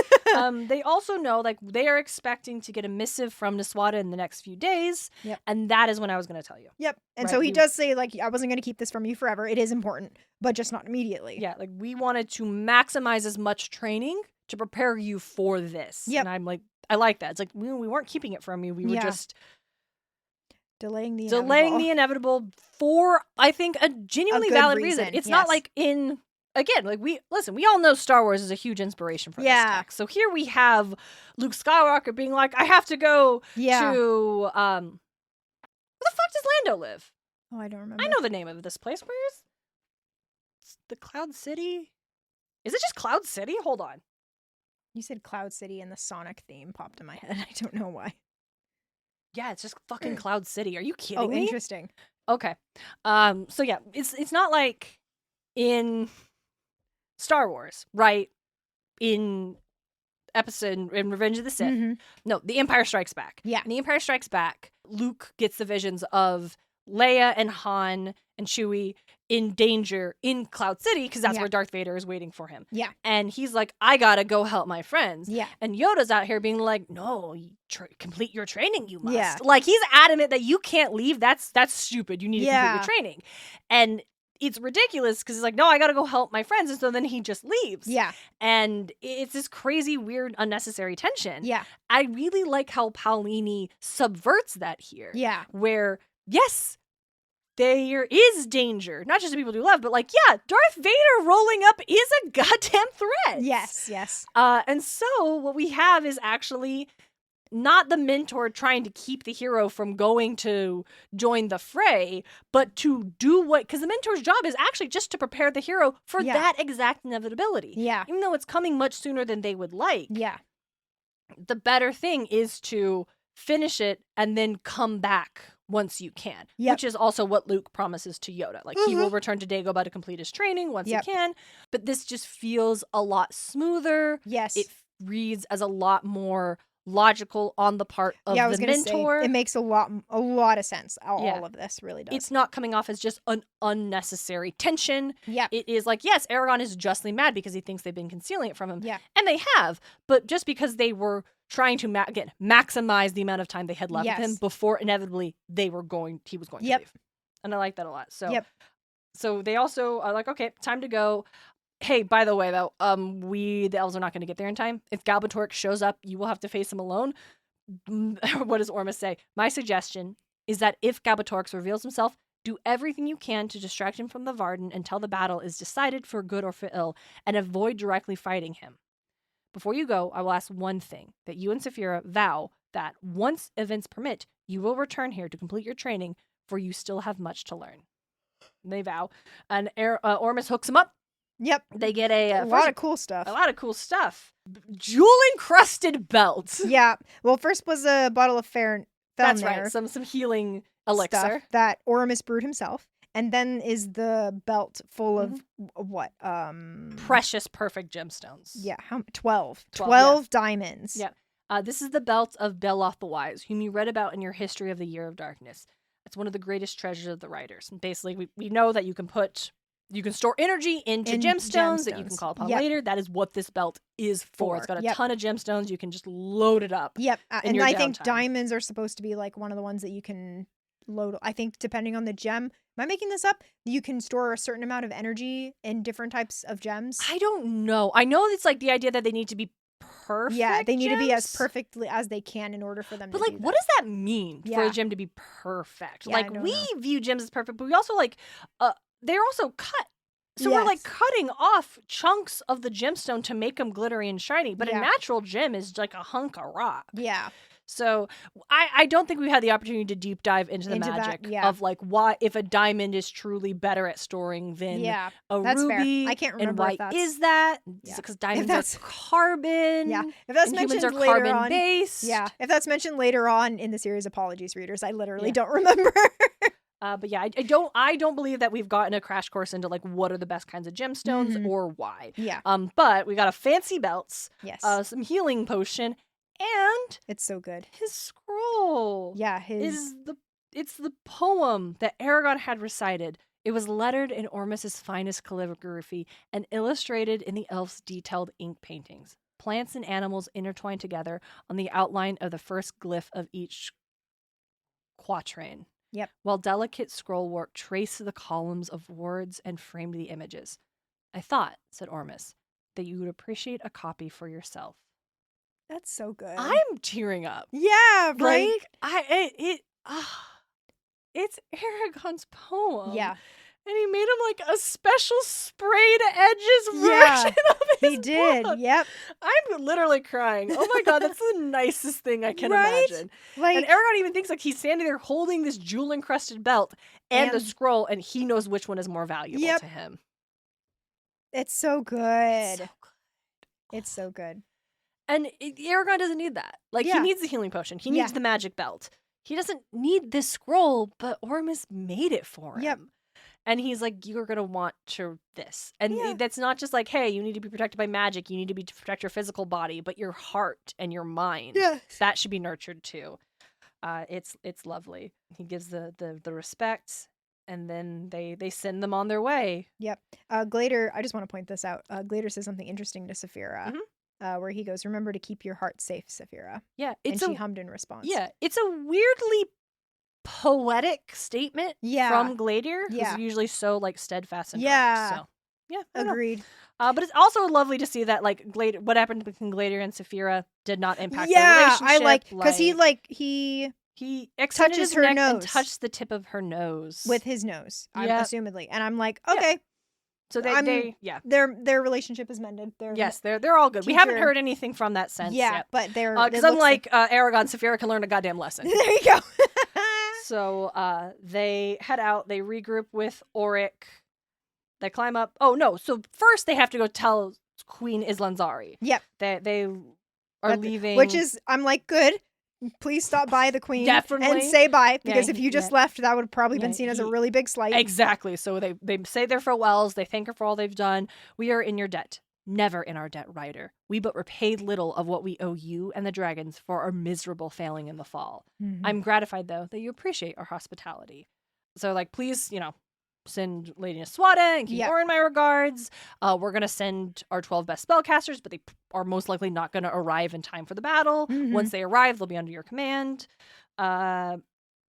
They also know, like, they are expecting to get a missive from Niswada in the next few days. Yep. And that is when I was going to tell you. Yep. And so he does say, like, I wasn't going to keep this from you forever. It is important, but just not immediately. Yeah. Like, we wanted to maximize as much training to prepare you for this. Yep. And I'm like, I like that. It's like, we weren't keeping it from you. We were just delaying the inevitable for, I think, a genuinely valid reason. It's not like again, like, we all know Star Wars is a huge inspiration for this text. So here we have Luke Skywalker being like, I have to go to where the fuck does Lando live? Oh, I don't remember. I know the name of this place. Where's the Cloud City? Is it just Cloud City? Hold on. You said Cloud City and the Sonic theme popped in my head. I don't know why. Yeah, it's just fucking Cloud City. Are you kidding me? Oh, interesting. Okay. So yeah, it's not like in Star Wars, right? In Revenge of the Sith. Mm-hmm. No, The Empire Strikes Back. Yeah. In The Empire Strikes Back, Luke gets the visions of Leia and Han and Chewie in danger in Cloud City because that's Yeah. where Darth Vader is waiting for him. Yeah. And he's like, I gotta go help my friends. Yeah. And Yoda's out here being like, no, complete your training, you must. Yeah. Like, he's adamant that you can't leave. That's stupid. You need to complete your training. And it's ridiculous because he's like, no, I gotta go help my friends. And so then he just leaves. Yeah. And it's this crazy, weird, unnecessary tension. Yeah. I really like how Paulini subverts that here. Yeah. Where, yes, there is danger, not just to people you love, but like, yeah, Darth Vader rolling up is a goddamn threat. Yes. And so what we have is actually not the mentor trying to keep the hero from going to join the fray, but to do because the mentor's job is actually just to prepare the hero for that exact inevitability. Yeah. Even though it's coming much sooner than they would like. Yeah. The better thing is to finish it and then come back once you can, which is also what Luke promises to Yoda. Like, he will return to Dagobah to complete his training once he can, but this just feels a lot smoother. Yes. It reads as a lot more logical on the part of the mentor. Say, it makes a lot of sense. All of this really does. It's not coming off as just an unnecessary tension. Yeah. It is like, yes, Eragon is justly mad because he thinks they've been concealing it from him. Yeah. And they have, but just because they were trying to maximize the amount of time they had left with him before inevitably he was going to leave. And I like that a lot. So they also are like, okay, time to go. Hey, by the way, though, the elves are not going to get there in time. If Galbatorix shows up, you will have to face him alone. What does Ormus say? My suggestion is that if Galbatorix reveals himself, do everything you can to distract him from the Varden until the battle is decided for good or for ill, and avoid directly fighting him. Before you go, I will ask one thing, that you and Saphira vow that once events permit, you will return here to complete your training, for you still have much to learn. And they vow. And Ormus hooks him up. Yep. They get a lot of cool stuff. A lot of cool stuff. Jewel-encrusted belts. Yeah. Well, first was a bottle of That's right. Some healing elixir. Stuff that Oramus brewed himself. And then is the belt full of what? Precious, perfect gemstones. Yeah. 12 diamonds. Yeah. This is the belt of Beloth the Wise, whom you read about in your history of the Year of Darkness. It's one of the greatest treasures of the writers. And basically, we know that you can store energy into gemstones that you can call upon later. That is what this belt is for. It's got a ton of gemstones. You can just load it up. Yep. And I think diamonds are supposed to be like one of the ones that you can load. I think depending on the gem. Am I making this up? You can store a certain amount of energy in different types of gems. I don't know. I know it's like the idea that they need to be perfect. Yeah, they need to be as perfectly as they can in order for them to do that. But what does that mean for a gem to be perfect? Yeah, like, we view gems as perfect, but we also they're also cut. So we're like cutting off chunks of the gemstone to make them glittery and shiny. But a natural gem is like a hunk of rock. Yeah. So I don't think we've had the opportunity to deep dive into the magic of like why if a diamond is truly better at storing than a ruby. Fair. I can't remember. And why is that? Because diamonds are carbon. Yeah. If that's mentioned humans are later carbon on, based. Yeah. If that's mentioned later on in the series, apologies, readers. I literally don't remember. But yeah, I don't believe that we've gotten a crash course into like what are the best kinds of gemstones or why. Yeah. But we got a fancy belts. Yes. Some healing potion, and it's so good. His scroll. Yeah. It's the poem that Eragon had recited. It was lettered in Ormus's finest calligraphy and illustrated in the elves' detailed ink paintings. Plants and animals intertwined together on the outline of the first glyph of each quatrain. Yep. While delicate scroll work traced the columns of words and framed the images. I thought, said Ormus, that you would appreciate a copy for yourself. That's so good. I'm tearing up. Yeah, right? It's Eragon's poem. Yeah. And he made him like a special sprayed edges version of his He did. book. Yep. I'm literally crying. Oh my God, that's the nicest thing I can imagine. Like, and Eragon even thinks like he's standing there holding this jewel encrusted belt and a scroll, and he knows which one is more valuable to him. It's so good. It's so good. And Eragon doesn't need that. Like, he needs the healing potion. He needs the magic belt. He doesn't need this scroll, but Ormus made it for him. Yep. And he's like, you're going to want this. And that's not just like, hey, you need to be protected by magic. You need to protect your physical body, but your heart and your mind. Yes. That should be nurtured too. It's lovely. He gives the respect. And then they send them on their way. Yep. Glader, I just want to point this out. Glader says something interesting to Saphira, where he goes, "Remember to keep your heart safe, Saphira." Yeah. And she hummed in response. Yeah. It's a weirdly poetic statement from Glader, who's usually so like steadfast and direct. So yeah, agreed. But it's also lovely to see that like what happened between Glader and Saphira did not impact their relationship. I like because he touches her nose and touched the tip of her nose with his nose, assumedly, and I'm like, okay. So their relationship is mended. They're all good. We haven't heard anything from that sense. Yeah, but they're because unlike Eragon, Saphira can learn a goddamn lesson. There you go. So they head out. They regroup with Auric. They climb up. Oh no! So first they have to go tell Queen Islanzari. Yep. They are leaving. Which is, I'm like, good. Please stop by the Queen. Definitely. And say bye, because if you just left, that would have probably been seen as a really big slight. Exactly. So they say their farewells. They thank her for all they've done. "We are in your debt. Never in our debt, Rider. We but repaid little of what we owe you and the dragons for our miserable failing in the fall. I'm gratified, though, that you appreciate our hospitality. So, like, please, send Lady Niswada and King Orin my regards. We're going to send our 12 best spellcasters, but they are most likely not going to arrive in time for the battle. Once they arrive, they'll be under your command.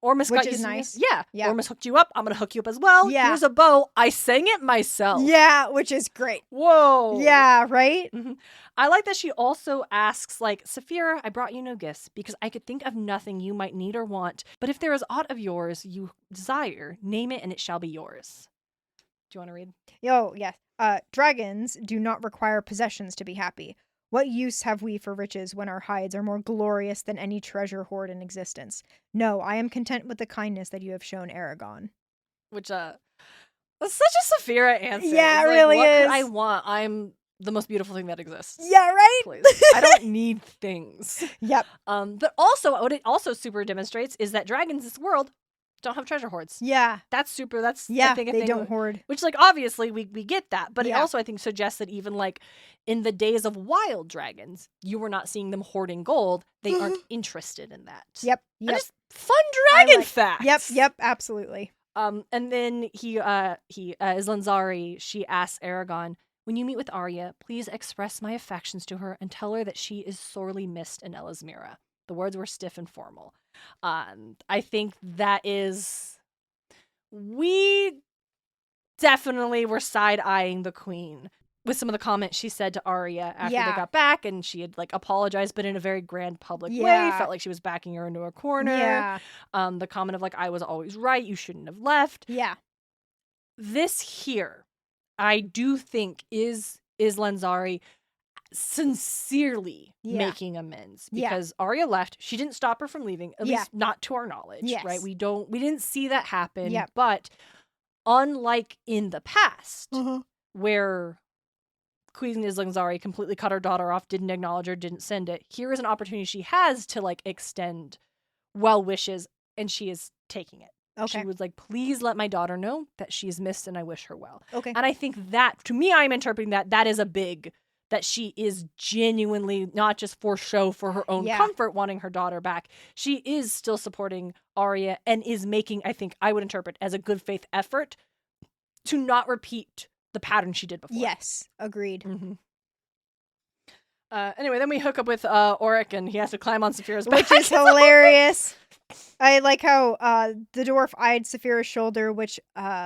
Ormus which is nice. Yeah. Ormus hooked you up. I'm going to hook you up as well. Yeah. Here's a bow. I sang it myself. Yeah, which is great. Whoa. Yeah, right? I like that she also asks, like, "Saphira, I brought you no gifts because I could think of nothing you might need or want. But if there is aught of yours you desire, name it and it shall be yours." Do you want to read? Yes. Dragons do not require possessions to be happy. What use have we for riches when our hides are more glorious than any treasure hoard in existence? No, I am content with the kindness that you have shown Eragon. Which, that's such a Saphira answer. Yeah, it really what is. Could I want? I'm the most beautiful thing that exists. Yeah, right? Please. I don't need things. Yep. But also, what it also super demonstrates is that dragons in this world don't have treasure hoards. Yeah. That's super. That's, I think, a they thing don't hoard. Which, like, obviously, we get that. But it also, I think, suggests that even, like, in the days of wild dragons, you were not seeing them hoarding gold. They aren't interested in that. Yep. Just fun dragon facts. Yep, absolutely. And then Islanzari, she asks Eragon, "When you meet with Arya, please express my affections to her and tell her that she is sorely missed in Elismira." The words were stiff and formal. I think that is... We definitely were side-eyeing the queen with some of the comments she said to Arya after they got back, and she had, like, apologized, but in a very grand public way. Felt like she was backing her into a corner. Yeah. The comment of, like, "I was always right, you shouldn't have left." Yeah. This here, I do think, is Islanzari sincerely making amends, because Arya left. She didn't stop her from leaving, at least not to our knowledge, right? We didn't see that happen. But unlike in the past, where Queen Islanzari completely cut her daughter off, didn't acknowledge her, didn't send it, here is an opportunity she has to, like, extend well wishes, and she is taking it. Okay. She was like, "Please let my daughter know that she is missed and I wish her well." Okay. And I think that, to me, I'm interpreting that is a big, that she is genuinely, not just for show, for her own comfort, wanting her daughter back. She is still supporting Arya and is making, I think, I would interpret as a good faith effort to not repeat the pattern she did before. Yes, agreed. Anyway, then we hook up with Auric, and he has to climb on Saphira's back. Which is hilarious. I like how the dwarf eyed Saphira's shoulder, which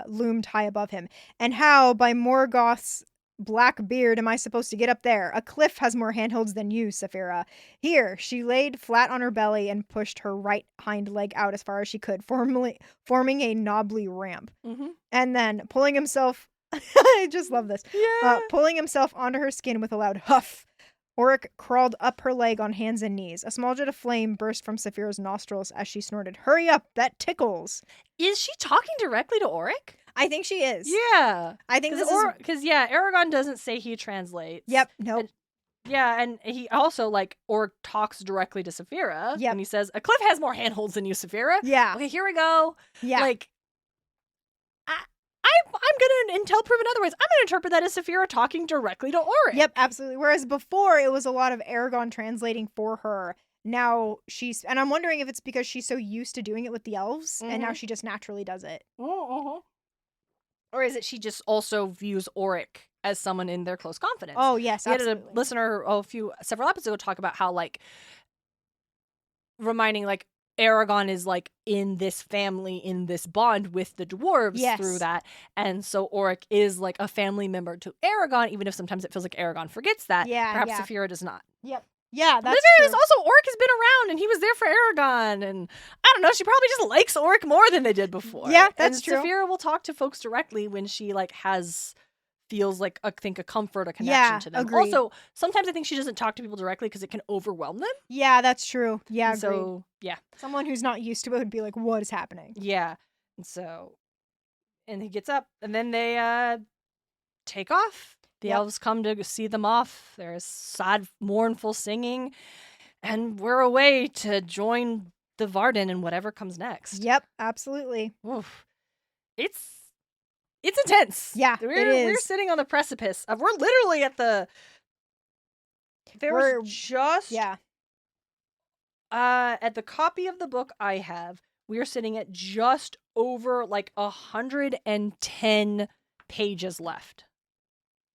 loomed high above him, and how, by Morgoth's black beard, am I supposed to get up there? A cliff has more handholds than you, Saphira. Here, she laid flat on her belly and pushed her right hind leg out as far as she could, forming a knobbly ramp. And then, pulling himself... I just love this. Pulling himself onto her skin with a loud huff, Auric crawled up her leg on hands and knees. A small jet of flame burst from Saphira's nostrils as she snorted, "Hurry up, that tickles." Is she talking directly to Auric? I think she is. Yeah. I think this because Eragon doesn't say he translates. Yep. Nope. And he also, like, Auric talks directly to Saphira. Yep. And he says, "A cliff has more handholds than you, Saphira." Yeah. Okay, here we go. Yeah. Like, I'm going to, until proven otherwise, I'm going to interpret that as Saphira talking directly to Auric. Yep, absolutely. Whereas before, it was a lot of Eragon translating for her now and I'm wondering if it's because she's so used to doing it with the elves, and now she just naturally does it. Or is it she just also views Auric as someone in their close confidence? Oh, yes, absolutely. We had a listener several episodes ago talk about how, like, reminding, like, Eragon is, like, in this family, in this bond with the dwarves through that. And so Auric is, like, a family member to Eragon, even if sometimes it feels like Eragon forgets that. Yeah, perhaps Saphira does not. Yep. Yeah, that's true. Also, Auric has been around, and he was there for Eragon, and I don't know, she probably just likes Auric more than they did before. Yeah, that's true. Saphira will talk to folks directly when she, like, feels like, I think, a comfort, a connection to them. Agreed. Also, sometimes I think she doesn't talk to people directly because it can overwhelm them. Yeah, that's true. Yeah, agreed. So, yeah. Someone who's not used to it would be like, what is happening? Yeah. And he gets up, and then they take off. The elves come to see them off. There's sad, mournful singing, and we're away to join the Varden in whatever comes next. Yep, absolutely. Oof. It's intense. Yeah, it is. We're sitting on the precipice of. We're literally at the. At the copy of the book I have, we're sitting at just over like 110 pages left.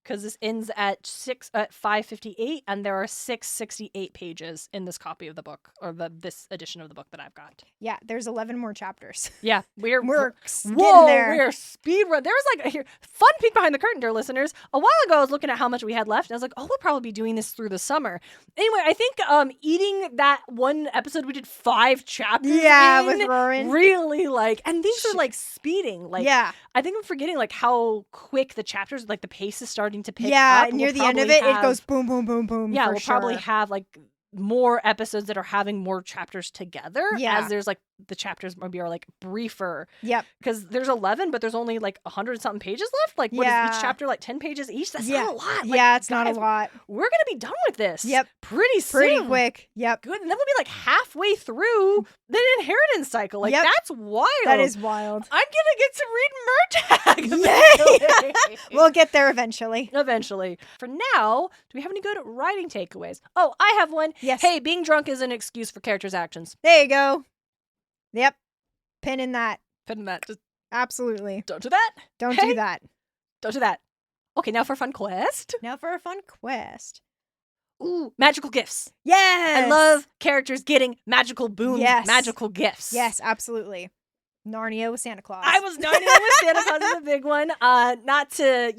Because this ends at 558, and there are 668 pages in this copy of the book, or this edition of the book that I've got. Yeah, there's 11 more chapters. Yeah, we're getting there. We're speed run. There was like a fun peek behind the curtain, dear listeners. A while ago, I was looking at how much we had left, and I was like, oh, we'll probably be doing this through the summer. Anyway, I think eating that one episode, we did 5 chapters. Yeah, with Rowan. Really, like, and these are like speeding. Like, yeah. I think I'm forgetting like how quick the chapters, like the pace is starting to pick up. Yeah, near the end of it, it goes boom, boom, boom, boom. Yeah, we'll probably have like more episodes that are having more chapters together. Yeah. As there's like the chapters maybe are like briefer. Yep. Because there's 11, but there's only like 100-something pages left. Like, what is each chapter, like 10 pages each? That's not a lot. Like, yeah, it's not a lot. We're going to be done with this. Yep. Pretty soon. Pretty quick. Yep. Good. And then we'll be like halfway through the inheritance cycle. Like, that's wild. That is wild. I'm going to get to read Murtagh. Yay! We'll get there eventually. Eventually. For now, do we have any good writing takeaways? Oh, I have one. Yes. Hey, being drunk is an excuse for characters' actions. There you go. Yep. Pin in that. Pin in that. Just absolutely. Don't do that. Don't do that. Don't do that. Okay, now for a fun quest. Ooh, magical gifts. Yes. I love characters getting magical boons, magical gifts. Yes, absolutely. Narnia with Santa Claus. I was Narnia with Santa Claus is a big one. Not to,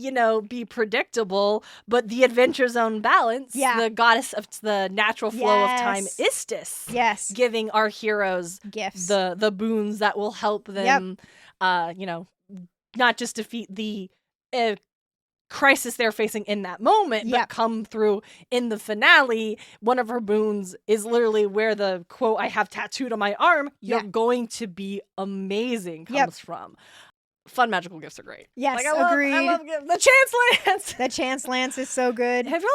be predictable, but the Adventure Zone balance. Yeah. The goddess of the natural flow of time, Eldest. Yes. Giving our heroes gifts. The boons that will help them, not just defeat the crisis they're facing in that moment, but come through in the finale. One of her boons is literally where the quote I have tattooed on my arm, "You're going to be amazing," comes from. Fun magical gifts are great. Yes, like, I agreed. Love the Chance Lance. The Chance Lance is so good. Have y'all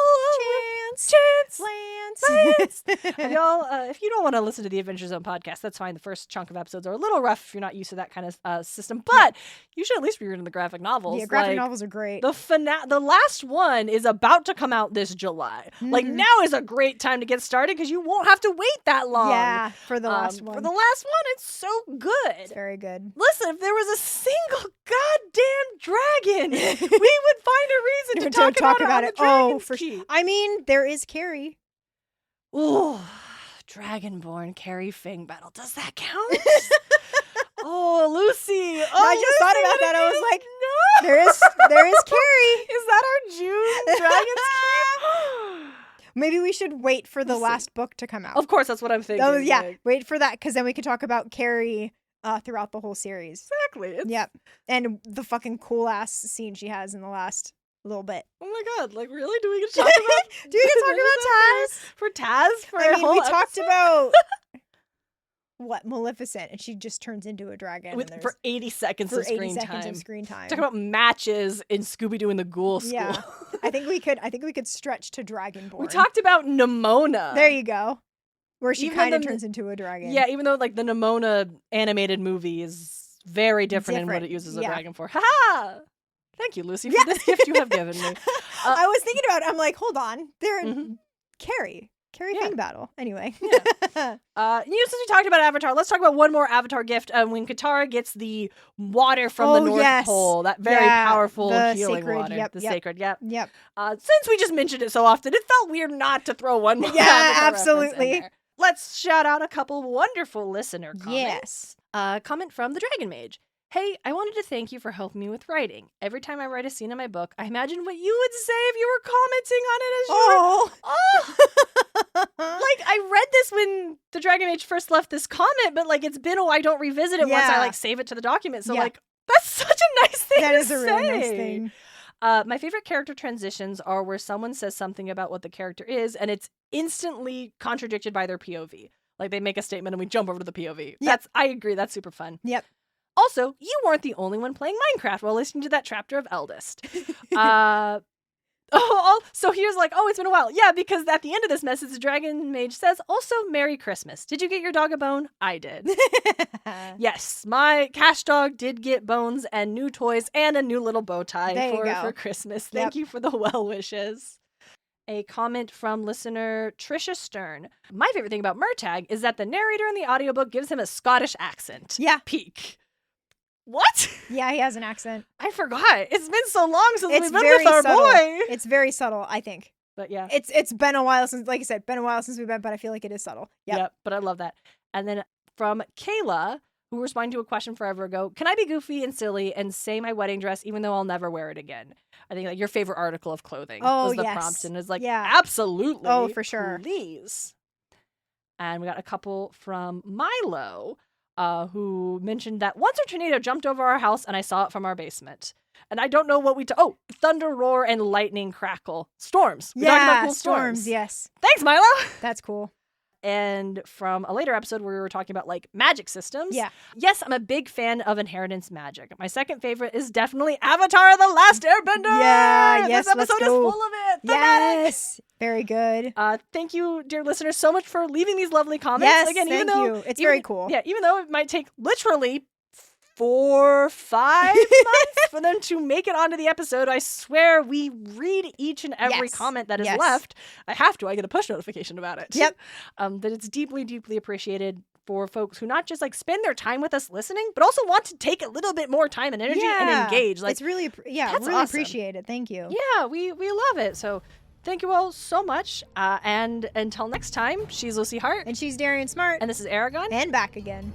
Chance Lance. Have y'all, if you don't want to listen to the Adventure Zone podcast, that's fine. The first chunk of episodes are a little rough if you're not used to that kind of system, but you should at least be reading the graphic novels. Yeah, graphic novels are great. The last one is about to come out this July. Mm-hmm. Like, now is a great time to get started because you won't have to wait that long. Yeah, for the last one. For the last one, it's so good. It's very good. Listen, if there was a single goddamn dragon, we would find a reason to talk about it. Oh, for sure. I mean, there is Carrie. Ooh, Dragonborn Carrie Fang battle. Does that count? Oh, Lucy. I just thought about that. I was like, no. There is Carrie. Is that our June Dragon's Keep? Maybe we should wait for the last book to come out. Of course, that's what I'm thinking. Oh, yeah, wait for that, because then we can talk about Carrie throughout the whole series. Exactly. Yep. And the fucking cool-ass scene she has in the last little bit. Oh my god, like, really? Do we get to talk about Do we get to talk about Taz? For Taz? For I mean, we talked episode? about what, Maleficent, and she just turns into a dragon for 80 seconds of screen time. Talk about matches in Scooby-Doo and the Ghoul School. Yeah. I think we could stretch to Dragonborn. We talked about Nimona. There you go. Where she kind of turns into a dragon. Yeah, even though like the Nimona animated movie is very different in what it uses a dragon for. Ha! Thank you, Lucy, for this gift you have given me. I was thinking about it. I'm like, hold on. Carrie Carry Fang battle. Anyway. Since we talked about Avatar, let's talk about one more Avatar gift. When Katara gets the water from the North Pole, that very powerful healing sacred, water. Sacred, Yep. Since we just mentioned it so often, it felt weird not to throw one more Avatar absolutely. In there. Let's shout out a couple wonderful listener comments. Yes. Comment from the Dragon Mage. Hey, I wanted to thank you for helping me with writing. Every time I write a scene in my book, I imagine what you would say if you were commenting on it as you were. Like, I read this when the Dragon Mage first left this comment, but, like, it's been a while. I don't revisit it once I, like, save it to the document. So, like, that's such a nice thing to say. That is a really nice thing. My favorite character transitions are where someone says something about what the character is, and it's instantly contradicted by their POV. Like, they make a statement and we jump over to the POV. Yep. I agree. That's super fun. Yep. Also, you weren't the only one playing Minecraft while listening to that chapter of Eldest. So here's like, it's been a while. Yeah, because at the end of this message, the Dragon Mage says, also, Merry Christmas. Did you get your dog a bone? I did. Yes, my cash dog did get bones and new toys and a new little bow tie for Christmas. Thank you for the well wishes. A comment from listener Trisha Stern. My favorite thing about Murtagh is that the narrator in the audiobook gives him a Scottish accent. Yeah. Peak. What? Yeah, he has an accent. I forgot. It's been so long since we've been with our boy. It's very subtle, I think. But yeah. It's been a while since, like I said, we've been, but I feel like it is subtle. Yep, but I love that. And then from Kayla, who responded to a question forever ago, can I be goofy and silly and say my wedding dress even though I'll never wear it again? I think like your favorite article of clothing was the prompt, and it's like, absolutely. Oh, for sure. Please. And we got a couple from Milo, who mentioned that once a tornado jumped over our house and I saw it from our basement. And I don't know what thunder roar and lightning crackle. Storms. We talked about cool storms. Yes. Thanks, Milo. That's cool. And from a later episode where we were talking about like magic systems. Yeah. Yes, I'm a big fan of inheritance magic. My second favorite is definitely Avatar: The Last Airbender. Yeah, yes, this episode is full of it. Yes. Very good. Thank you, dear listeners, so much for leaving these lovely comments. Yes, again, thank you. It's very cool. Yeah, even though it might take literally 4-5 months for them to make it onto the episode, I swear we read each and every comment that is left. I get a push notification about it. Yep. That it's deeply, deeply appreciated for folks who not just like spend their time with us listening, but also want to take a little bit more time and energy and engage. Like, it's really, really awesome. Appreciated. Thank you. Yeah, we love it. So thank you all so much. And until next time, she's Lucy Hart. And she's Darien Smartt. And this is Eragon. And back again.